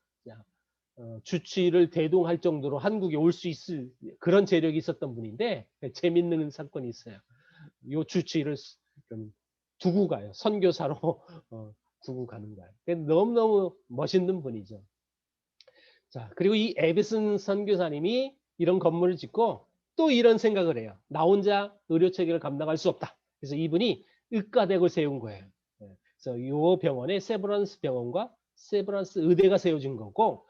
주치를 대동할 정도로 한국에 올 수 있을 그런 재력이 있었던 분인데 재밌는 사건이 있어요. 이 주치를 좀 두고 가요. 선교사로 두고 가는 거예요. 너무너무 멋있는 분이죠. 자, 그리고 이 에비슨 선교사님이 이런 건물을 짓고 또 이런 생각을 해요. 나 혼자 의료 체계를 감당할 수 없다. 그래서 이분이 의과대학을 세운 거예요. 그래서 이 병원에 세브란스 병원과 세브란스 의대가 세워진 거고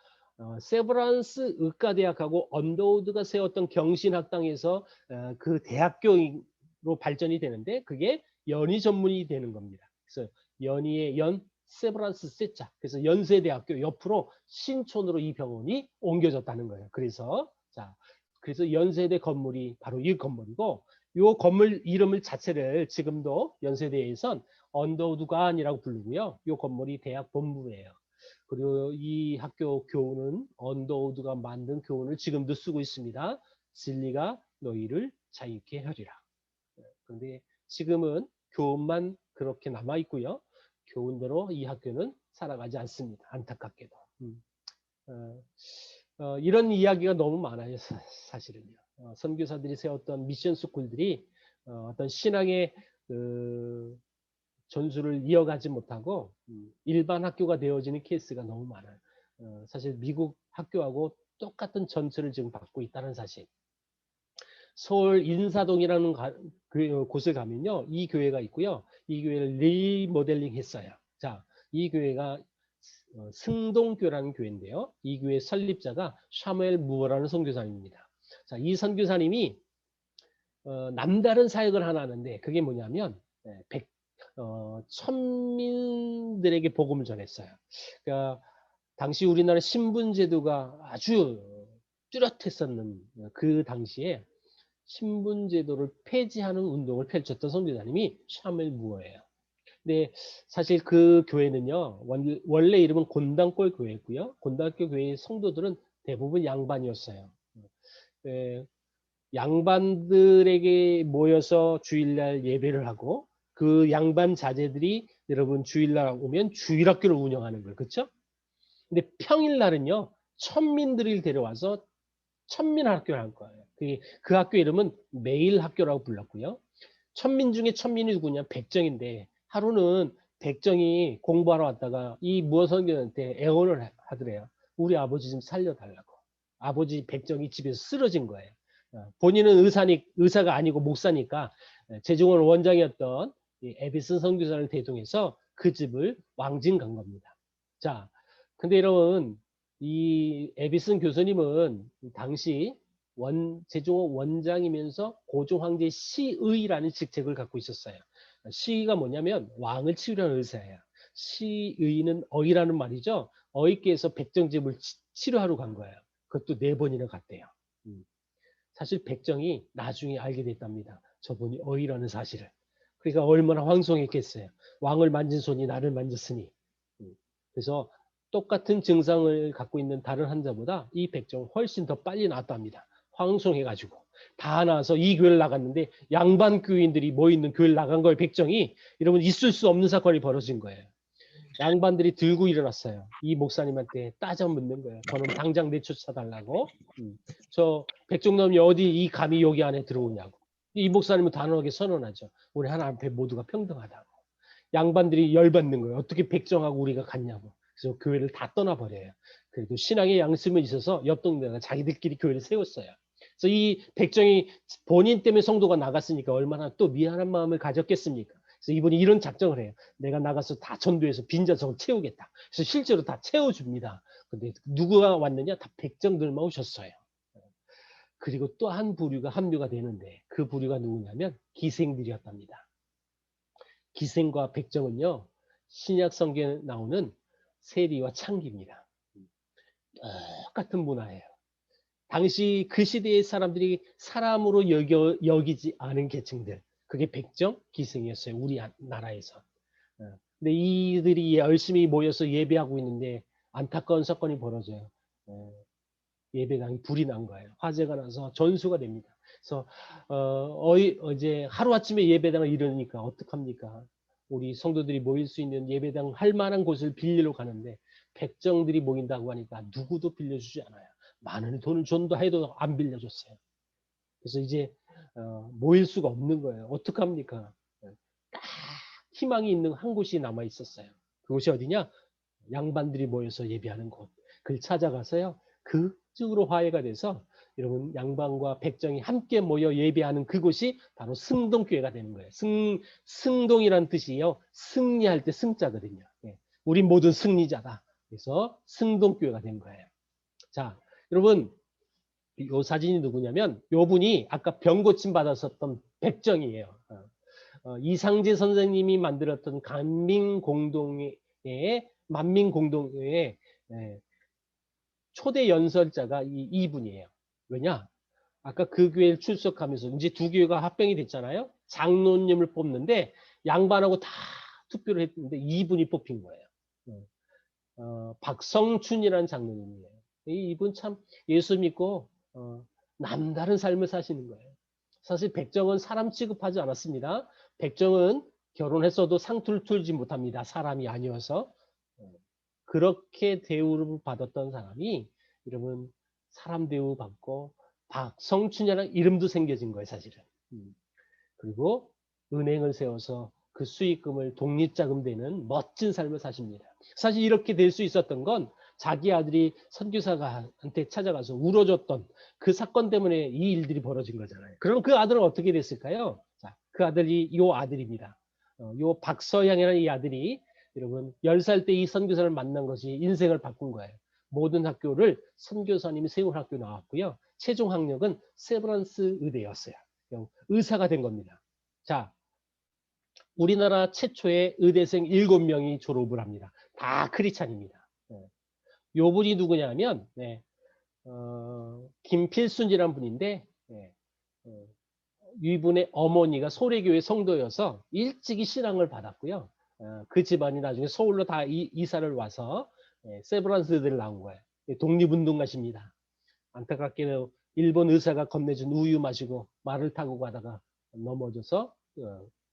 세브란스 의과대학하고 언더우드가 세웠던 경신학당에서 그 대학교로 발전이 되는데 그게 연희 전문이 되는 겁니다. 그래서 연희의 연, 세브란스 세자. 그래서 연세대학교 옆으로 신촌으로 이 병원이 옮겨졌다는 거예요. 그래서 그래서 연세대 건물이 바로 이 건물이고 이 건물 이름을 자체를 지금도 연세대에선 언더우드관이라고 부르고요. 이 건물이 대학 본부예요. 그리고 이 학교 교훈은 언더우드가 만든 교훈을 지금도 쓰고 있습니다. 진리가 너희를 자유케 하리라. 그런데 지금은 교훈만 그렇게 남아 있고요. 교훈대로 이 학교는 살아가지 않습니다. 안타깝게도. 이런 이야기가 너무 많아요. 사실은요. 선교사들이 세웠던 미션 스쿨들이 어떤 신앙의 그 전수를 이어가지 못하고 일반 학교가 되어지는 케이스가 너무 많아요. 사실 미국 학교하고 똑같은 전철을 지금 받고 있다는 사실. 서울 인사동이라는 곳을 가면요, 이 교회가 있고요. 이 교회를 리모델링 했어요. 자, 이 교회가 승동교라는 교회인데요. 이 교회 설립자가 샤무엘 무어라는 선교사님입니다. 자, 이 선교사님이 남다른 사역을 하나 하는데 그게 뭐냐면 천민들에게 복음을 전했어요. 그러니까 당시 우리나라 신분제도가 아주 뚜렷했었는 그 당시에 신분제도를 폐지하는 운동을 펼쳤던 선교사님이 샤무엘 무어예요. 근데 사실 그 교회는요, 원래 이름은 곤단골 교회였고요. 곤단골 교회의 성도들은 대부분 양반이었어요. 양반들에게 모여서 주일날 예배를 하고 그 양반 자제들이 여러분 주일날 오면 주일학교를 운영하는 거예요. 그렇죠? 근데 평일날은요, 천민들을 데려와서 천민학교를 한 거예요. 그 학교 이름은 매일학교라고 불렀고요. 천민 중에 천민이 누구냐? 백정인데 하루는 백정이 공부하러 왔다가 이 무어선교한테 애원을 하더래요. 우리 아버지 좀 살려달라고. 아버지 백정이 집에서 쓰러진 거예요. 본인은 의사가 아니고 목사니까 재중원 원장이었던 에비슨 선교사를 대동해서 그 집을 왕진 간 겁니다. 자, 근데 여러분 이 에비슨 교수님은 당시 재종원 원장이면서 고종 황제 시의라는 직책을 갖고 있었어요. 시의가 뭐냐면 왕을 치유하는 의사예요. 시의는 어이라는 말이죠. 어이께서 백정집을 치료하러 간 거예요. 그것도 4번이나 갔대요. 사실 백정이 나중에 알게 됐답니다. 저분이 어이라는 사실을. 그러니까 얼마나 황송했겠어요. 왕을 만진 손이 나를 만졌으니. 그래서 똑같은 증상을 갖고 있는 다른 환자보다 이 백정은 훨씬 더 빨리 나았답니다. 황송해가지고. 다 나와서 이 교회를 나갔는데 양반 교인들이 모여있는 교회를 나간 거예요. 백정이. 이러면 있을 수 없는 사건이 벌어진 거예요. 양반들이 들고 일어났어요. 이 목사님한테 따져 묻는 거예요. 저는 당장 내쫓아달라고. 저 백종놈이 어디 이 감히 여기 안에 들어오냐고. 이 목사님은 단호하게 선언하죠. 우리 하나님 앞에 모두가 평등하다고. 양반들이 열받는 거예요. 어떻게 백정하고 우리가 같냐고. 그래서 교회를 다 떠나버려요. 그래도 신앙의 양심은 있어서 옆 동네가 자기들끼리 교회를 세웠어요. 그래서 이 백정이 본인 때문에 성도가 나갔으니까 얼마나 또 미안한 마음을 가졌겠습니까? 그래서 이분이 이런 작정을 해요. 내가 나가서 다 전도해서 빈자석을 채우겠다. 그래서 실제로 다 채워줍니다. 근데 누구가 왔느냐? 다 백정들만 오셨어요. 그리고 또 한 부류가 합류가 되는데 그 부류가 누구냐면 기생들이었답니다. 기생과 백정은요, 신약 성경에 나오는 세리와 창기입니다. 똑같은 문화예요. 당시 그 시대의 사람들이 사람으로 여기지 않은 계층들, 그게 백정, 기생이었어요. 우리 나라에서. 근데 이들이 열심히 모여서 예배하고 있는데 안타까운 사건이 벌어져요. 예배당이 불이 난 거예요. 화재가 나서 전수가 됩니다. 그래서 이제 하루아침에 예배당을 이루니까 어떡합니까? 우리 성도들이 모일 수 있는 예배당 할 만한 곳을 빌리러 가는데 백정들이 모인다고 하니까 누구도 빌려주지 않아요. 많은 돈을 전도해도 안 빌려줬어요. 그래서 이제 모일 수가 없는 거예요. 어떡합니까? 딱 희망이 있는 한 곳이 남아 있었어요. 그곳이 어디냐? 양반들이 모여서 예배하는 곳. 그걸 찾아가서요. 극적으로 화해가 돼서 여러분 양반과 백정이 함께 모여 예배하는 그곳이 바로 승동교회가 되는 거예요. 승동이란 뜻이요. 승리할 때 승자거든요. 우린 모든 승리자다. 그래서 승동교회가 된 거예요. 자, 여러분 이 사진이 누구냐면 요 분이 아까 병고침 받았었던 백정이에요. 이상재 선생님이 만들었던 만민공동회의 초대 연설자가 이분이에요. 왜냐? 아까 그 교회를 출석하면서 이제 두 교회가 합병이 됐잖아요. 장로님을 뽑는데 양반하고 다 투표를 했는데 이분이 뽑힌 거예요. 박성춘이라는 장로님이에요. 이분 참 예수 믿고 남다른 삶을 사시는 거예요. 사실 백정은 사람 취급하지 않았습니다. 백정은 결혼했어도 상투를 틀지 못합니다. 사람이 아니어서. 그렇게 대우를 받았던 사람이 여러분 사람 대우 받고 박성춘이라는 이름도 생겨진 거예요, 사실은. 그리고 은행을 세워서 그 수익금을 독립자금 되는 멋진 삶을 사십니다. 사실 이렇게 될 수 있었던 건 자기 아들이 선교사한테 찾아가서 울어줬던 그 사건 때문에 이 일들이 벌어진 거잖아요. 그럼 그 아들은 어떻게 됐을까요? 자, 그 아들이 요 아들입니다. 요 박서양이라는 이 아들이 여러분 10살 때 이 선교사를 만난 것이 인생을 바꾼 거예요. 모든 학교를 선교사님이 세운 학교 나왔고요. 최종 학력은 세브란스 의대였어요. 의사가 된 겁니다. 자, 우리나라 최초의 의대생 7명이 졸업을 합니다. 다 크리스찬입니다. 요 분이 누구냐면 김필순이라는 분인데 이분의 어머니가 소래교회 성도여서 일찍이 신앙을 받았고요. 그 집안이 나중에 서울로 다 이사를 와서 세브란스를 나온 거예요. 독립운동가십니다. 안타깝게도 일본 의사가 건네준 우유 마시고 말을 타고 가다가 넘어져서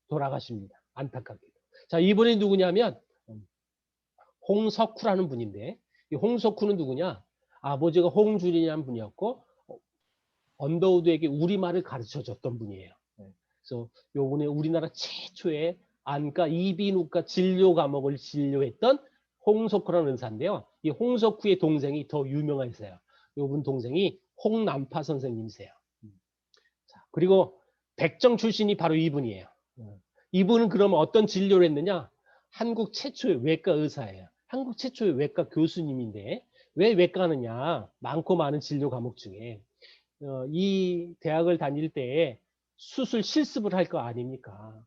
돌아가십니다. 안타깝게도. 자, 이분이 누구냐면 홍석후라는 분인데 이 홍석후는 누구냐? 아버지가 홍준이라는 분이었고 언더우드에게 우리말을 가르쳐줬던 분이에요. 그래서 요번에 우리나라 최초의 안과 이비인후과 진료 과목을 진료했던 홍석후라는 의사인데요. 이 홍석후의 동생이 더 유명하세요. 요분 동생이 홍남파 선생님이세요. 자, 그리고 백정 출신이 바로 이분이에요. 이분은 그러면 어떤 진료를 했느냐? 한국 최초의 외과 의사예요. 한국 최초의 외과 교수님인데 왜 외과 하느냐? 많고 많은 진료 과목 중에 이 대학을 다닐 때 수술 실습을 할 거 아닙니까?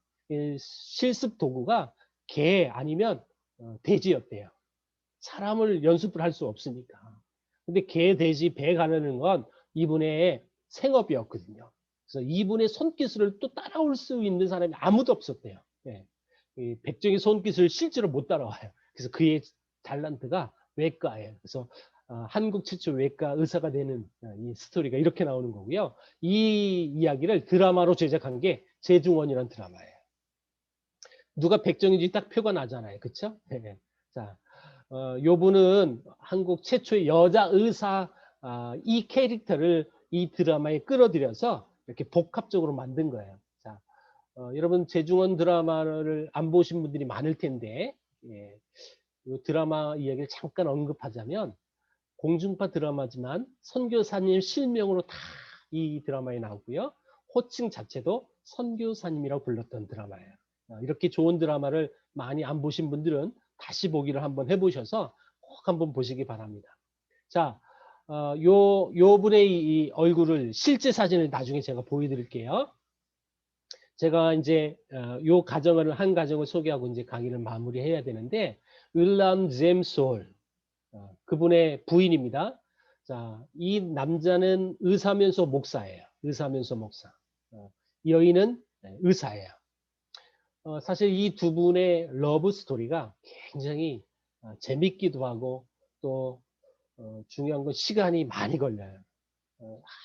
실습 도구가 개 아니면 돼지였대요. 사람을 연습을 할 수 없으니까. 근데 개, 돼지, 배 가르는 건 이분의 생업이었거든요. 그래서 이분의 손기술을 또 따라올 수 있는 사람이 아무도 없었대요. 백정의 손기술을 실제로 못 따라와요. 그래서 그의 달란트가 외과예요. 그래서 한국 최초 외과 의사가 되는 이 스토리가 이렇게 나오는 거고요. 이 이야기를 드라마로 제작한 게 재중원이라는 드라마예요. 누가 백정인지 딱 표가 나잖아요. 그렇죠? 네. 자, 요분은 한국 최초의 여자 의사 이 캐릭터를 이 드라마에 끌어들여서 이렇게 복합적으로 만든 거예요. 자, 여러분 재중원 드라마를 안 보신 분들이 많을 텐데 이 드라마 이야기를 잠깐 언급하자면 공중파 드라마지만 선교사님 실명으로 다 이 드라마에 나오고요. 호칭 자체도 선교사님이라고 불렀던 드라마예요. 이렇게 좋은 드라마를 많이 안 보신 분들은 다시 보기를 한번 해보셔서 꼭 한번 보시기 바랍니다. 자, 요 분의 이 얼굴을 실제 사진을 나중에 제가 보여드릴게요. 제가 이제 요 가정을 한 가정을 소개하고 이제 강의를 마무리해야 되는데 윌람 잼솔 그분의 부인입니다. 자, 이 남자는 의사면서 목사예요. 의사면서 목사. 이 여인은 의사예요. 사실 이 두 분의 러브 스토리가 굉장히 재밌기도 하고 또 중요한 건 시간이 많이 걸려요.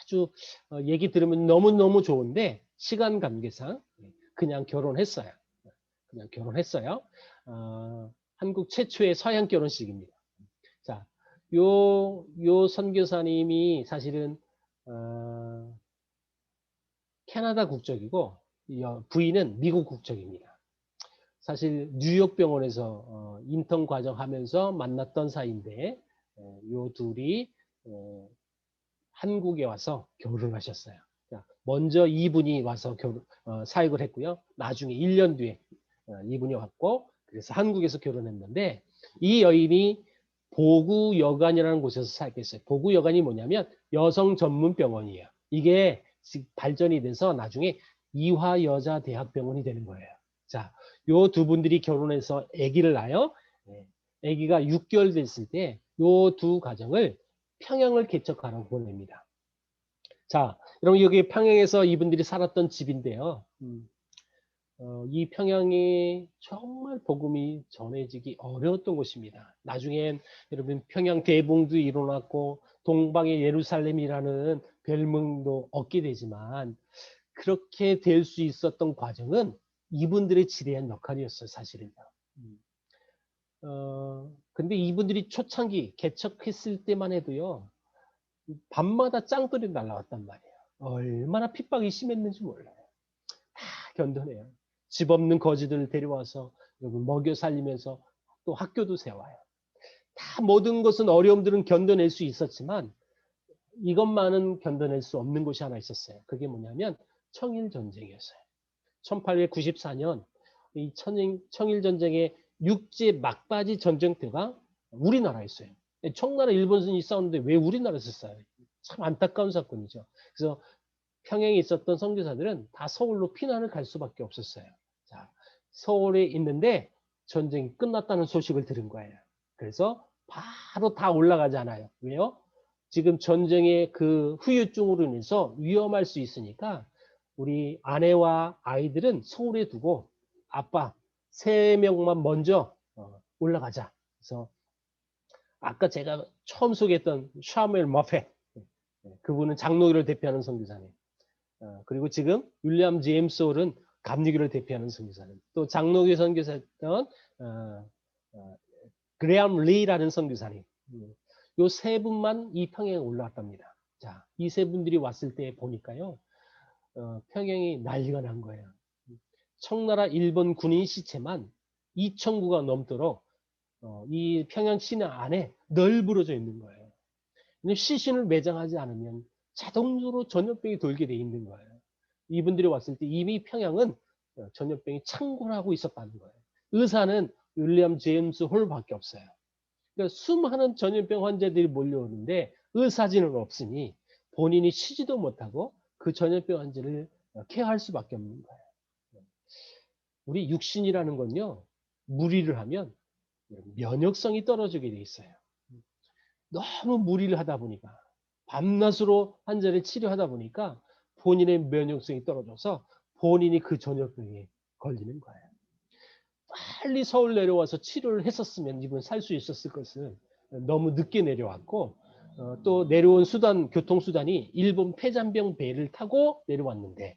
아주 얘기 들으면 너무너무 좋은데 시간 관계상 그냥 결혼했어요. 그냥 결혼했어요. 한국 최초의 서양 결혼식입니다. 자, 요 선교사님이 사실은 캐나다 국적이고 부인은 미국 국적입니다. 사실 뉴욕 병원에서 인턴 과정 하면서 만났던 사이인데 요 둘이 한국에 와서 결혼하셨어요. 자, 먼저 이분이 와서 사역을 했고요. 나중에 1년 뒤에 이분이 왔고 그래서 한국에서 결혼했는데 이 여인이 보구여관이라는 곳에서 사역했어요. 보구여관이 뭐냐면 여성 전문 병원이에요. 이게 발전이 돼서 나중에 이화여자대학병원이 되는 거예요. 자, 요 두 분들이 결혼해서 아기를 낳아요. 아기가 6개월 됐을 때 요 두 가정을 평양을 개척하라고 보냅니다. 자, 여러분 여기 평양에서 이분들이 살았던 집인데요. 이 평양이 정말 복음이 전해지기 어려웠던 곳입니다. 나중엔 여러분 평양 대봉도 일어났고 동방의 예루살렘이라는 별명도 얻게 되지만 그렇게 될 수 있었던 과정은 이분들의 지대한 역할이었어요, 사실은요. 근데 이분들이 초창기 개척했을 때만 해도요, 밤마다 짱돌이 날라왔단 말이에요. 얼마나 핍박이 심했는지 몰라요. 다 견뎌내요. 집 없는 거지들을 데려와서 먹여 살리면서 또 학교도 세워요. 다 모든 것은 어려움들은 견뎌낼 수 있었지만 이것만은 견뎌낼 수 없는 곳이 하나 있었어요. 그게 뭐냐면 청일전쟁이었어요. 1894년 이 청일전쟁의 육지 막바지 전쟁터가 우리나라였어요. 청나라 일본군이 싸우는데 왜 우리나라에서 싸워요? 참 안타까운 사건이죠. 그래서 평양에 있었던 선교사들은 다 서울로 피난을 갈 수밖에 없었어요. 자, 서울에 있는데 전쟁이 끝났다는 소식을 들은 거예요. 그래서 바로 다 올라가지 않아요. 왜요? 지금 전쟁의 그 후유증으로 인해서 위험할 수 있으니까 우리 아내와 아이들은 서울에 두고 아빠 3명만 먼저 올라가자. 그래서 아까 제가 처음 소개했던 샤무엘 머페, 그분은 장로교를 대표하는 선교사님. 그리고 지금 윌리엄 제임스 홀은 감리교를 대표하는 선교사님. 또 장로교 선교사였던 그레암 리라는 선교사님. 요 3분만 이 평양에 올라왔답니다. 자, 이 3분들이 왔을 때 보니까요, 평양이 난리가 난 거예요. 청나라 일본 군인 시체만 2,000구가 넘도록 이 평양 시내 안에 널브러져 있는 거예요. 근데 시신을 매장하지 않으면 자동적으로 전염병이 돌게 돼 있는 거예요. 이분들이 왔을 때 이미 평양은 전염병이 창궐하고 있었다는 거예요. 의사는 윌리엄 제임스 홀밖에 없어요. 그러니까 수많은 전염병 환자들이 몰려오는데 의사진은 없으니 본인이 쉬지도 못하고 그 전염병 환자를 케어할 수밖에 없는 거예요. 우리 육신이라는 건요, 무리를 하면 면역성이 떨어지게 돼 있어요. 너무 무리를 하다 보니까 밤낮으로 환자를 치료하다 보니까 본인의 면역성이 떨어져서 본인이 그 전염병에 걸리는 거예요. 빨리 서울 내려와서 치료를 했었으면 이분 살 수 있었을 것을 너무 늦게 내려왔고, 또 내려온 수단, 교통수단이 일본 폐잔병 배를 타고 내려왔는데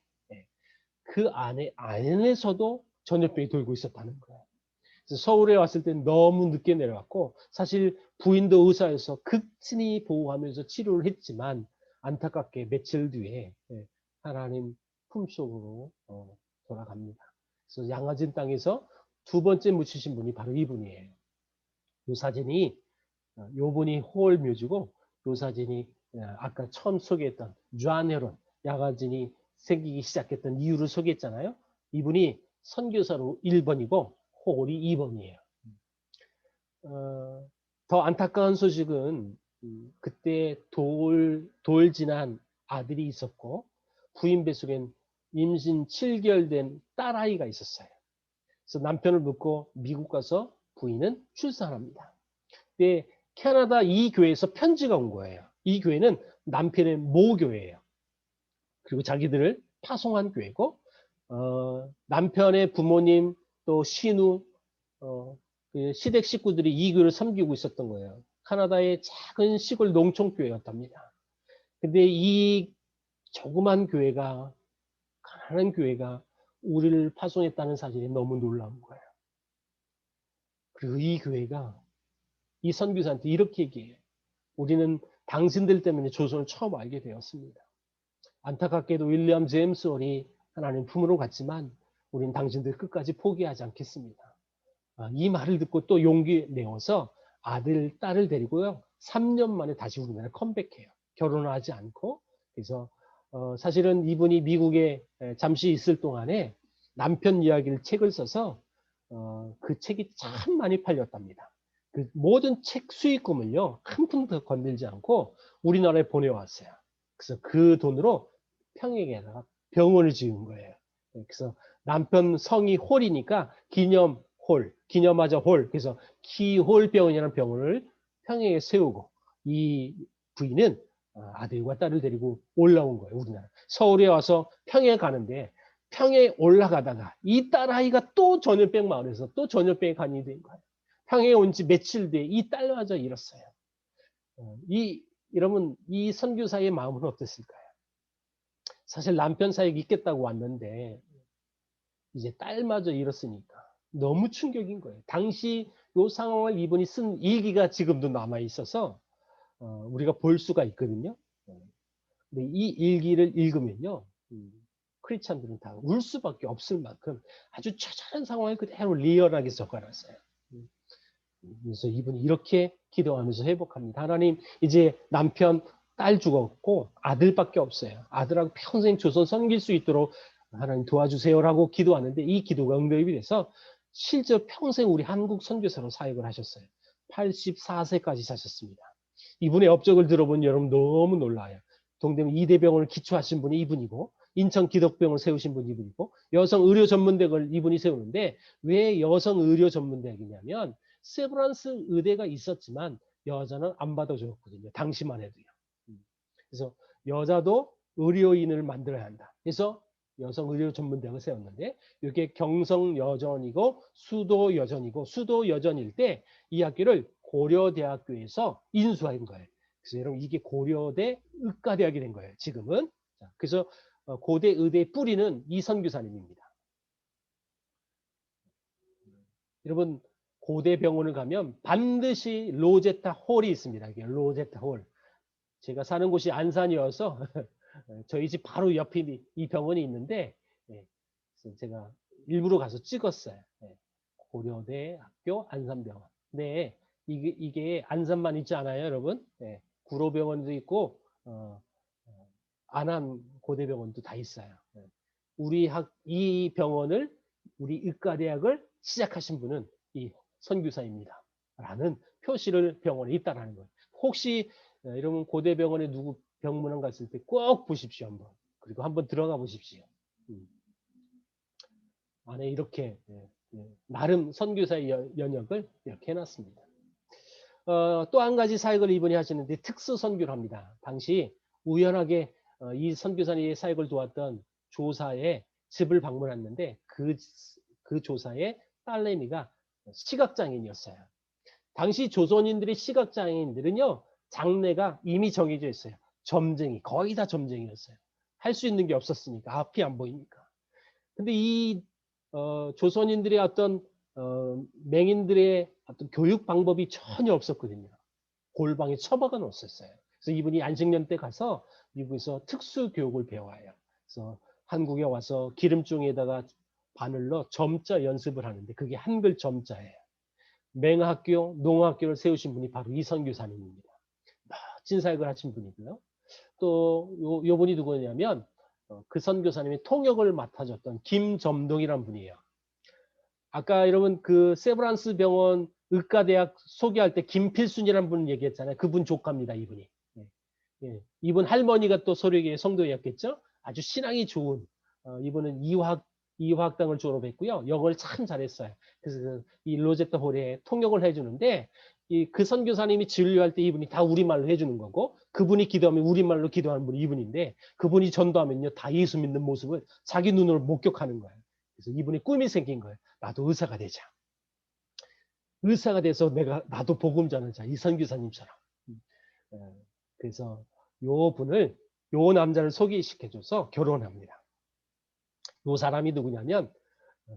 그 안에서도 전염병이 돌고 있었다는 거예요. 그래서 서울에 왔을 때 너무 늦게 내려왔고, 사실 부인도 의사여서 극진히 보호하면서 치료를 했지만 안타깝게 며칠 뒤에 하나님 품속으로 돌아갑니다. 그래서 양화진 땅에서 2번째 묻히신 분이 바로 이분이에요. 이 사진이, 요분이 호월 묘지고, 이 사진이 아까 처음 소개했던 주안헤론, 양화진이 생기기 시작했던 이유를 소개했잖아요. 이분이 선교사로 1번이고 호월이 2번이에요. 더 안타까운 소식은 그때 돌 지난 아들이 있었고 부인 뱃속엔 임신 7개월 된 딸아이가 있었어요. 그래서 남편을 묻고 미국 가서 부인은 출산합니다. 근데 캐나다 이 교회에서 편지가 온 거예요. 이 교회는 남편의 모교회예요. 그리고 자기들을 파송한 교회고, 남편의 부모님 또 신우, 그 시댁 식구들이 이 교회를 섬기고 있었던 거예요. 카나다의 작은 시골 농촌교회였답니다. 근데 이 조그만 교회가, 가난한 교회가 우리를 파송했다는 사실이 너무 놀라운 거예요. 그리고 이 교회가 이 선교사한테 이렇게 얘기해요. 우리는 당신들 때문에 조선을 처음 알게 되었습니다. 안타깝게도 윌리엄 제임스 홀이 하나님 품으로 갔지만 우린 당신들 끝까지 포기하지 않겠습니다. 이 말을 듣고 또 용기 내어서 아들, 딸을 데리고요. 3년 만에 다시 우리나라에 컴백해요. 결혼을 하지 않고. 그래서 사실은 이분이 미국에 잠시 있을 동안에 남편 이야기를 책을 써서 그 책이 참 많이 팔렸답니다. 그 모든 책 수익금을요. 한 푼도 건들지 않고 우리나라에 보내왔어요. 그래서 그 돈으로 평양에다가 병원을 지은 거예요. 그래서 남편 성이 홀이니까 기념홀, 기념하자 홀. 그래서 키홀 병원이라는 병원을 평양에 세우고 이 부인은 아들과 딸을 데리고 올라온 거예요. 우리나라. 서울에 와서 평양에 가는데 평양에 올라가다가 이 딸아이가 또 전염병 마을에서 또 전염병에 간이 된 거예요. 평양에 온 지 며칠 뒤에 이 딸마저 잃었어요. 여러분 이 선교사의 마음은 어땠을까요? 사실 남편 사역이 있겠다고 왔는데 이제 딸마저 잃었으니까 너무 충격인 거예요. 당시 요 상황을 이분이 쓴 일기가 지금도 남아 있어서 우리가 볼 수가 있거든요. 근데 이 일기를 읽으면요, 크리스찬들은 다 울 수밖에 없을 만큼 아주 처절한 상황을 그대로 리얼하게 적어놨어요. 그래서 이분이 이렇게 기도하면서 회복합니다. 하나님, 이제 남편, 딸 죽었고 아들밖에 없어요. 아들하고 평생 조선 섬길 수 있도록 하나님 도와주세요라고 기도하는데 이 기도가 응답이 돼서 실제 평생 우리 한국 선교사로 사역을 하셨어요. 84세까지 사셨습니다. 이분의 업적을 들어본 여러분 너무 놀라요. 동대문 이대병원을 기초하신 분이 이분이고, 인천 기독병을 세우신 분이 이분이고, 여성 의료 전문대학을 이분이 세우는데, 왜 여성 의료 전문대학이냐면 세브란스 의대가 있었지만 여자는 안 받아줬거든요. 당시만 해도요. 그래서 여자도 의료인을 만들어야 한다. 그래서 여성 의료 전문대학을 세웠는데, 이게 경성여전이고 수도여전이고, 수도여전일 때 이 학교를 고려대학교에서 인수한 거예요. 그래서 여러분 이게 고려대 의과대학이 된 거예요. 지금은. 그래서 고대 의대의 뿌리는 이 선교사님입니다. 여러분 고대 병원을 가면 반드시 로제타 홀이 있습니다. 이게 로제타 홀. 제가 사는 곳이 안산이어서 저희 집 바로 옆에 이 병원이 있는데, 그래서 제가 일부러 가서 찍었어요. 고려대 학교 안산병원. 네, 이게 안산만 있지 않아요, 여러분? 구로병원도 있고 안암 고대병원도 다 있어요. 이 병원을, 우리 의과대학을 시작하신 분은 이 선교사입니다. 라는 표시를 병원에 있다라는 거예요. 혹시 여러분 고대병원에 누구 병문안 갔을 때 꼭 보십시오, 한번. 그리고 한번 들어가 보십시오. 안에 이렇게 나름 선교사의 연역을 이렇게 해놨습니다. 또 한 가지 사역을 이분이 하시는데 특수 선교를 합니다. 당시 우연하게 이 선교사님의 사역을 도왔던 조사의 집을 방문했는데 그 조사의 딸내미가 시각장애인이었어요. 당시 조선인들의 시각장애인들은요, 장래가 이미 정해져 있어요. 점쟁이, 거의 다 점쟁이였어요. 할 수 있는 게 없었으니까, 앞이 안 보이니까. 근데 이 조선인들의 어떤 맹인들의 어떤 교육 방법이 전혀 없었거든요. 골방에 처박아 놓았었어요. 그래서 이분이 안식년 때 가서 미국에서 특수 교육을 배워요. 그래서 한국에 와서 기름종이에다가 바늘로 점자 연습을 하는데 그게 한글 점자예요. 맹학교, 농학교를 세우신 분이 바로 이 선교사님입니다. 멋진 사역을 하신 분이고요. 또 요 분이 누구냐면 그 선교사님이 통역을 맡아줬던 김점동이라는 분이에요. 아까 여러분 그 세브란스 병원 의과대학 소개할 때 김필순이라는 분 얘기했잖아요. 그분 조카입니다, 이분이. 이분 할머니가 또 소력의 성도였겠죠. 아주 신앙이 좋은 이분은 이화학당을 졸업했고요. 영어를 참 잘했어요. 그래서 이 로제타 홀에 통역을 해주는데 그 선교사님이 진료할 때 이분이 다 우리말로 해주는 거고, 그분이 기도하면 우리말로 기도하는 분이 이분인데, 그분이 전도하면요 다 예수 믿는 모습을 자기 눈으로 목격하는 거예요. 그래서 이분이 꿈이 생긴 거예요. 나도 의사가 되자. 의사가 돼서 나도 복음 전하자. 이 선교사님처럼. 그래서 요 남자를 소개시켜줘서 결혼합니다. 요 사람이 누구냐면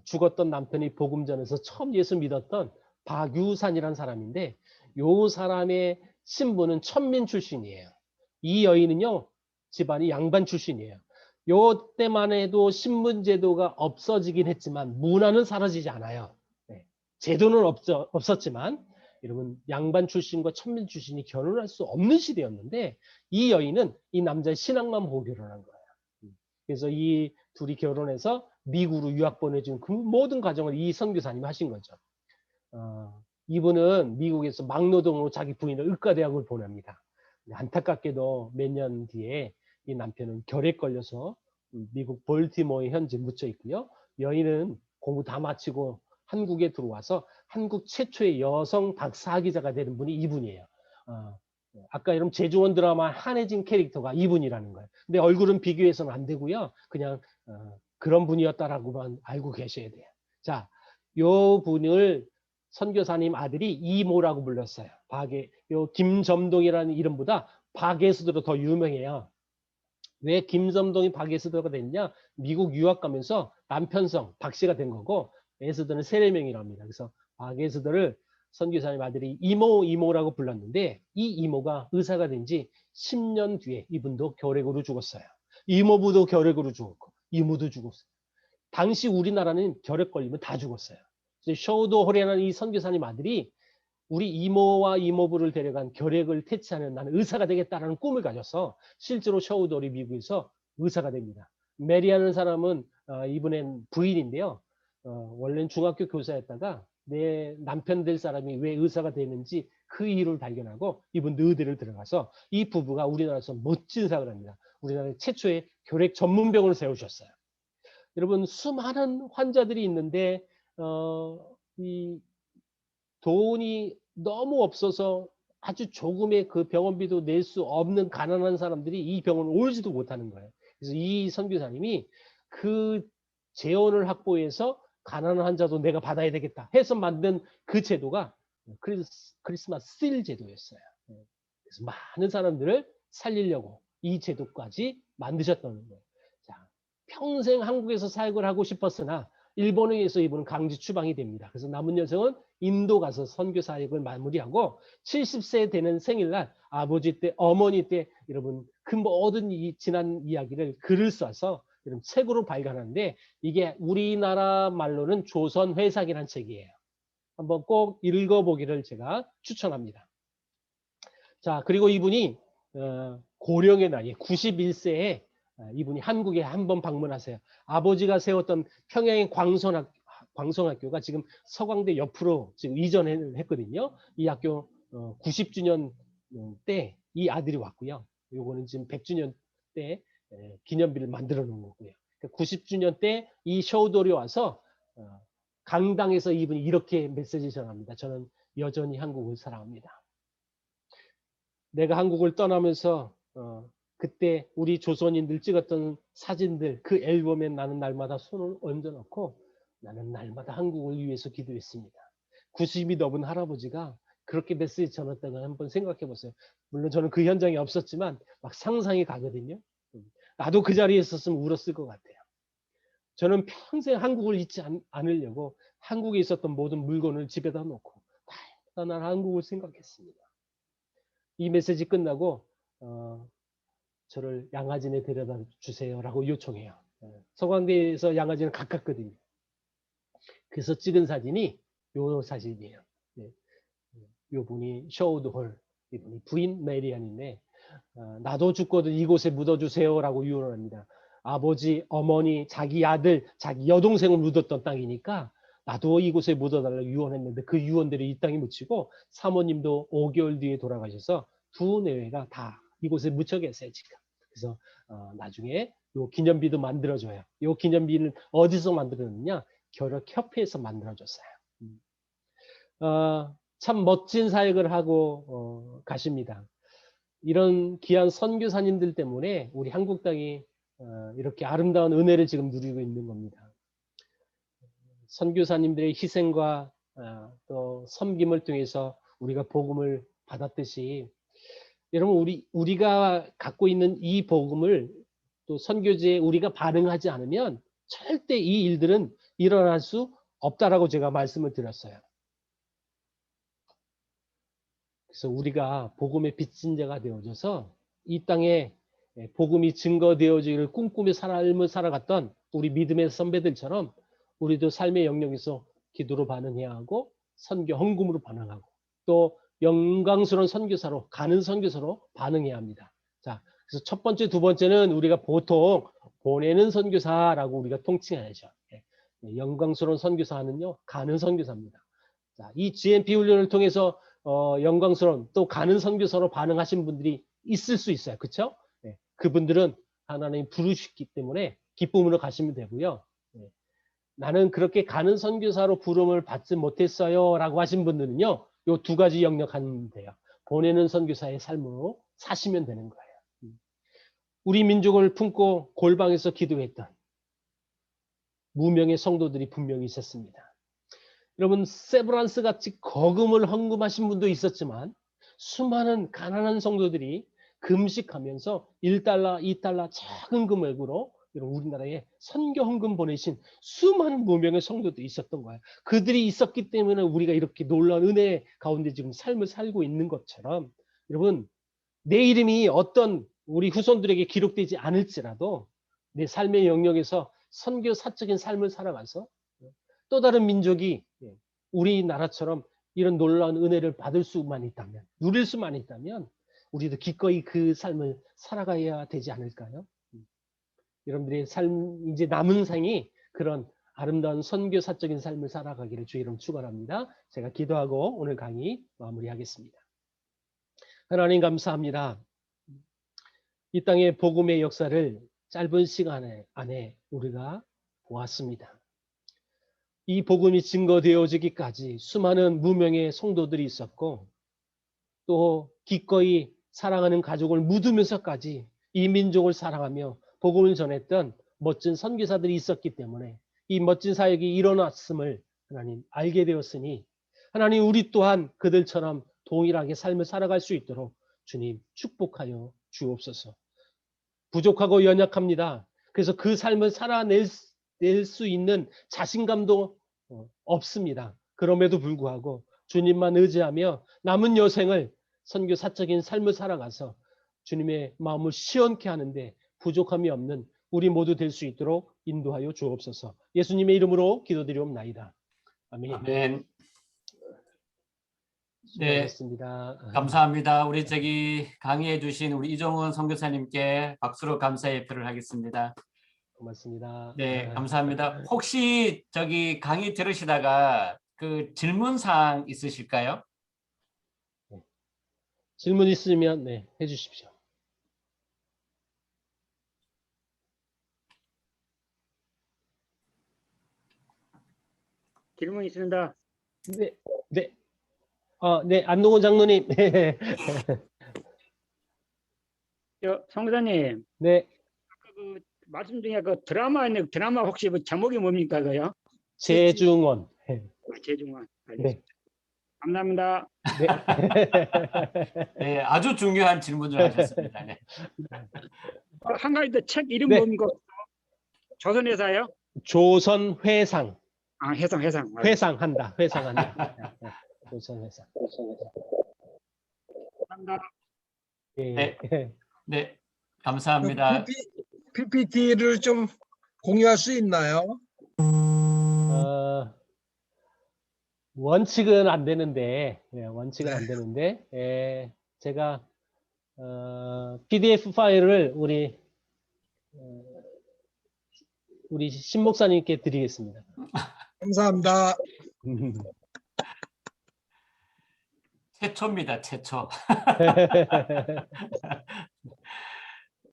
죽었던 남편이 복음 전해서 처음 예수 믿었던 박유산이라는 사람인데, 요 사람의 신부는 천민 출신이에요. 이 여인은요 집안이 양반 출신이에요. 요 때만 해도 신분제도가 없어지긴 했지만 문화는 사라지지 않아요. 제도는 없었지만 여러분 양반 출신과 천민 출신이 결혼할 수 없는 시대였는데, 이 여인은 이 남자의 신앙만 보고 결혼한 거예요. 그래서 이 둘이 결혼해서 미국으로 유학 보내준 그 모든 과정을 이 선교사님이 하신 거죠. 이분은 미국에서 막노동으로 자기 부인을 의과대학을 보냅니다. 안타깝게도 몇 년 뒤에 이 남편은 결핵 걸려서 미국 볼티모어에 현재 묻혀 있고요. 여인은 공부 다 마치고 한국에 들어와서 한국 최초의 여성 박사학위자가 되는 분이 이분이에요. 아까 여러분 제주원 드라마 한혜진 캐릭터가 이분이라는 거예요. 근데 얼굴은 비교해서는 안 되고요. 그냥 그런 분이었다라고만 알고 계셔야 돼요. 자, 요 분을 선교사님 아들이 이모라고 불렀어요. 요 김점동이라는 이름보다 박예수로 더 유명해요. 왜 김섬동이 박에스더가 됐냐? 미국 유학 가면서 남편성 박씨가 된 거고 에스더는 세례명이랍니다. 그래서 박에스더를 선교사님 아들이 이모라고 불렀는데 이 이모가 의사가 된 지 10년 뒤에 이분도 결핵으로 죽었어요. 이모부도 결핵으로 죽었고 이모도 죽었어요. 당시 우리나라는 결핵 걸리면 다 죽었어요. 셔우도 호레라는 이 선교사님 아들이 우리 이모와 이모부를 데려간 결핵을 퇴치하는 나는 의사가 되겠다라는 꿈을 가져서 실제로 셔우돌이 미국에서 의사가 됩니다. 메리라는 사람은 이분의 부인인데요. 원래는 중학교 교사였다가 내 남편 될 사람이 왜 의사가 되는지 그 이유를 발견하고 이분 의대를 들어가서 이 부부가 우리나라에서 멋진 사역을 합니다. 우리나라 최초의 결핵 전문병원을 세우셨어요. 여러분 수많은 환자들이 있는데 이 돈이 너무 없어서 아주 조금의 그 병원비도 낼 수 없는 가난한 사람들이 이 병원을 오지도 못하는 거예요. 그래서 이 선교사님이 그 재원을 확보해서 가난한 환자도 내가 받아야 되겠다 해서 만든 그 제도가 크리스마스 실 제도였어요. 그래서 많은 사람들을 살리려고 이 제도까지 만드셨다는 거예요. 자, 평생 한국에서 사역을 하고 싶었으나 일본에 의해서 이분은 강제 추방이 됩니다. 그래서 남은 여생은 인도 가서 선교 사역을 마무리하고 70세 되는 생일날 아버지 때, 어머니 때 여러분 그 모든 이 지난 이야기를 글을 써서 여러분 책으로 발간하는데 이게 우리나라 말로는 조선회상이라는 책이에요. 한번 꼭 읽어보기를 제가 추천합니다. 자, 그리고 이분이 고령의 나이 91세에 이분이 한국에 한번 방문하세요. 아버지가 세웠던 평양의 광성학교가 지금 서강대 옆으로 지금 이전을 했거든요. 이 학교 90주년 때 이 아들이 왔고요. 요거는 지금 100주년 때 기념비를 만들어 놓은 거고요. 90주년 때 이 셔우돌이 와서 강당에서 이분이 이렇게 메시지 전합니다. 저는 여전히 한국을 사랑합니다. 내가 한국을 떠나면서 그때 우리 조선인들 찍었던 사진들 그 앨범에 나는 날마다 손을 얹어놓고 나는 날마다 한국을 위해서 기도했습니다. 90이 넘은 할아버지가 그렇게 메시지 전했다고 한번 생각해 보세요. 물론 저는 그 현장에 없었지만 막 상상이 가거든요. 나도 그 자리에 있었으면 울었을 것 같아요. 저는 평생 한국을 잊지 않으려고 한국에 있었던 모든 물건을 집에다 놓고 다 난 한국을 생각했습니다. 이 메시지 끝나고 저를 양화진에 데려다 주세요라고 요청해요. 서강대에서 양화진은 가깝거든요. 그래서 찍은 사진이 요 사진이에요. 네. 요 분이 셔우드홀, 이분이 부인 메리안인데 나도 죽거든 이곳에 묻어주세요라고 유언합니다. 아버지, 어머니, 자기 아들, 자기 여동생을 묻었던 땅이니까 나도 이곳에 묻어달라고 유언했는데 그 유언대로 이 땅에 묻히고 사모님도 5개월 뒤에 돌아가셔서 두 내외가 다 이곳에 묻혀 계세요 지금. 그래서 나중에 요 기념비도 만들어줘요. 요 기념비는 어디서 만들었느냐? 결핵협회에서 만들어줬어요. 참 멋진 사역을 하고 가십니다. 이런 귀한 선교사님들 때문에 우리 한국 땅이 이렇게 아름다운 은혜를 지금 누리고 있는 겁니다. 선교사님들의 희생과 또 섬김을 통해서 우리가 복음을 받았듯이 여러분 우리가 갖고 있는 이 복음을 또 선교지에 우리가 반응하지 않으면 절대 이 일들은 일어날 수 없다라고 제가 말씀을 드렸어요. 그래서 우리가 복음의 빚진 자가 되어져서 이 땅에 복음이 증거되어지기를 꿈꾸며 삶을 살아갔던 우리 믿음의 선배들처럼 우리도 삶의 영역에서 기도로 반응해야 하고 선교 헌금으로 반응하고 또 영광스러운 선교사로 가는 선교사로 반응해야 합니다. 자, 그래서 첫 번째, 두 번째는 우리가 보통 보내는 선교사라고 우리가 통칭하죠. 영광스러운 선교사는요 가는 선교사입니다. 자, 이 GMP 훈련을 통해서 영광스러운 또 가는 선교사로 반응하신 분들이 있을 수 있어요. 그렇죠? 네, 그분들은 하나님이 부르셨기 때문에 기쁨으로 가시면 되고요. 네, 나는 그렇게 가는 선교사로 부름을 받지 못했어요 라고 하신 분들은요. 요 두 가지 영역 하면 돼요. 보내는 선교사의 삶으로 사시면 되는 거예요. 우리 민족을 품고 골방에서 기도했던 무명의 성도들이 분명히 있었습니다. 여러분 세브란스 같이 거금을 헌금하신 분도 있었지만 수많은 가난한 성도들이 금식하면서 1달러, 2달러 작은 금액으로 이런 우리나라에 선교 헌금 보내신 수많은 무명의 성도들이 있었던 거예요. 그들이 있었기 때문에 우리가 이렇게 놀라운 은혜 가운데 지금 삶을 살고 있는 것처럼 여러분 내 이름이 어떤 우리 후손들에게 기록되지 않을지라도 내 삶의 영역에서 선교 사적인 삶을 살아가서 또 다른 민족이 우리나라처럼 이런 놀라운 은혜를 받을 수만 있다면, 누릴 수만 있다면 우리도 기꺼이 그 삶을 살아가야 되지 않을까요? 여러분들의 삶, 이제 남은 생이 그런 아름다운 선교 사적인 삶을 살아가기를 주의 이름 축원합니다. 제가 기도하고 오늘 강의 마무리하겠습니다. 하나님 감사합니다. 이 땅의 복음의 역사를 짧은 시간 안에 우리가 보았습니다. 이 복음이 증거되어지기까지 수많은 무명의 성도들이 있었고 또 기꺼이 사랑하는 가족을 묻으면서까지 이 민족을 사랑하며 복음을 전했던 멋진 선교사들이 있었기 때문에 이 멋진 사역이 일어났음을 하나님 알게 되었으니 하나님 우리 또한 그들처럼 동일하게 삶을 살아갈 수 있도록 주님 축복하여 주옵소서. 부족하고 연약합니다. 그래서 그 삶을 살아낼 수 있는 자신감도 없습니다. 그럼에도 불구하고 주님만 의지하며 남은 여생을 선교 사적인 삶을 살아가서 주님의 마음을 시원케 하는데 부족함이 없는 우리 모두 될 수 있도록 인도하여 주옵소서. 예수님의 이름으로 기도드리옵나이다. 아멘. 아멘. 수고하셨습니다. 네, 감사합니다. 우리 강의해 주신 우리 이종원 선교사님께 박수로 감사의 표를 하겠습니다. 고맙습니다. 네, 감사합니다. 혹시 강의 들으시다가 그 질문사항 있으실까요? 네. 질문 있으면 네, 해주십시오. 질문 있습니다. 네, 네. 네, 안동원 장로님. 성교사님, 네, 그 말씀 중에 그 드라마 있는 드라마 혹시 뭐 제목이 뭡니까 그요? 재중원. 재중원. 네, 알겠습니다. 감사합니다. 네. 네, 아주 중요한 질문을 하셨습니다. 네. 한 가지 더 책 이름 네. 뭡니까? 조선회사요? 조선회상. 해상. 회상한다. 회상한다. 조선회상. 감사합니다. 네. 네, 감사합니다. PPT를 좀 공유할 수 있나요? 원칙은 안 되는데, 원칙은 네. 안 되는데, 제가 PDF 파일을 우리 신 목사님께 드리겠습니다. 감사합니다. 최초입니다. 최초.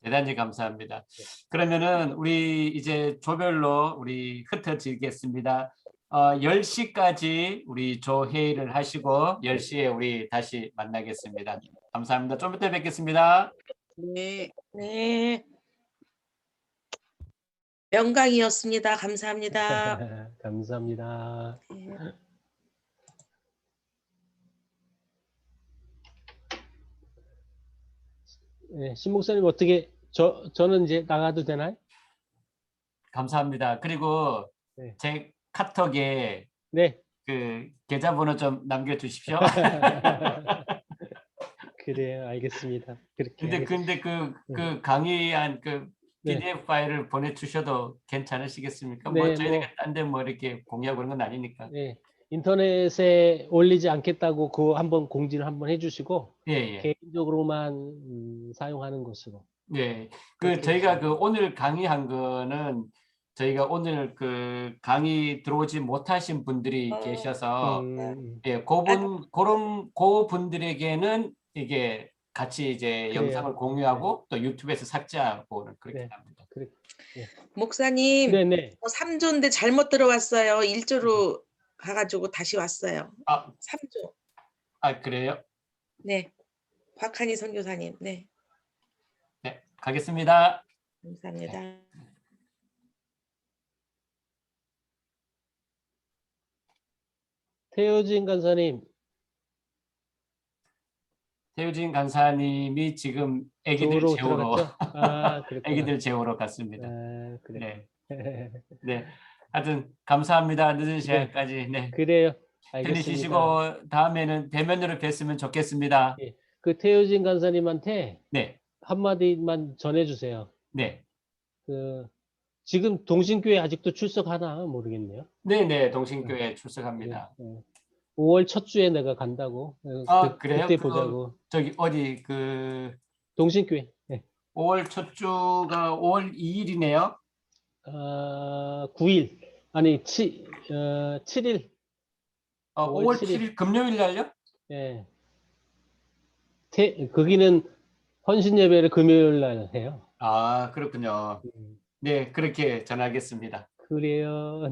대단히 감사합니다. 그러면은 우리 이제 조별로 우리 흩어지겠습니다. 10시까지 우리 조회의를 하시고 10시에 우리 다시 만나겠습니다. 감사합니다. 좀 이따 뵙겠습니다. 네. 네. 명강이었습니다. 감사합니다. 감사합니다. 네, 신 목사님 어떻게 저는 이제 나가도 되나요? 감사합니다. 그리고 네. 제 카톡에 네. 그 계좌번호 좀 남겨주십시오. 그래요, 알겠습니다. 그렇게. 근데 그 강의한 그 네. PDF 파일을 보내주셔도 괜찮으시겠습니까? 네, 뭐 저희가 딴 데 뭐 이렇게 공유하고 그런 건 아니니까. 네, 인터넷에 올리지 않겠다고 그거 한번 공지를 한번 해주시고 예. 개인적으로만 사용하는 것으로. 예. 저희가 오늘 강의한 거는 저희가 오늘 그 강의 들어오지 못하신 분들이 계셔서 예, 그런 분들에게는 이게 같이 이제 그래요. 영상을 공유하고 또 유튜브에서 삭제하고 그렇게 네. 합니다. 그래. 네. 목사님, 네네. 3조인데 잘못 들어왔어요. 1조로 가가지고 다시 왔어요. 아, 3조. 그래요? 네. 박한희 선교사님. 네. 네, 가겠습니다. 감사합니다. 태효진 간사님. 태우진 간사님이 지금 아기들 쪽으로 재우러 들어갔죠? 아, 그랬구나. 아기들 재우러 갔습니다. 아, 그래. 네. 네. 하여튼 감사합니다. 늦은 시간까지. 네. 그래요. 편히 알겠습니다. 쉬시고 다음에는 대면으로 뵀으면 좋겠습니다. 예. 그 태효진 간사님한테 네. 한마디만 전해주세요. 네. 그 지금 동신교회 아직도 출석하나 모르겠네요. 네, 네. 동신교회 출석합니다. 예. 5월 첫 주에 내가 간다고. 아, 그래요? 그때 그, 보자고. 저기 어디 그 동신교회. 예. 5월 첫 주가 5월 2일이네요. 9일 아니 7일. 5월 7일. 7일 금요일 날요? 예. 거기는 헌신 예배를 금요일 날 해요. 아, 그렇군요. 네, 그렇게 전하겠습니다. 그래요. 네.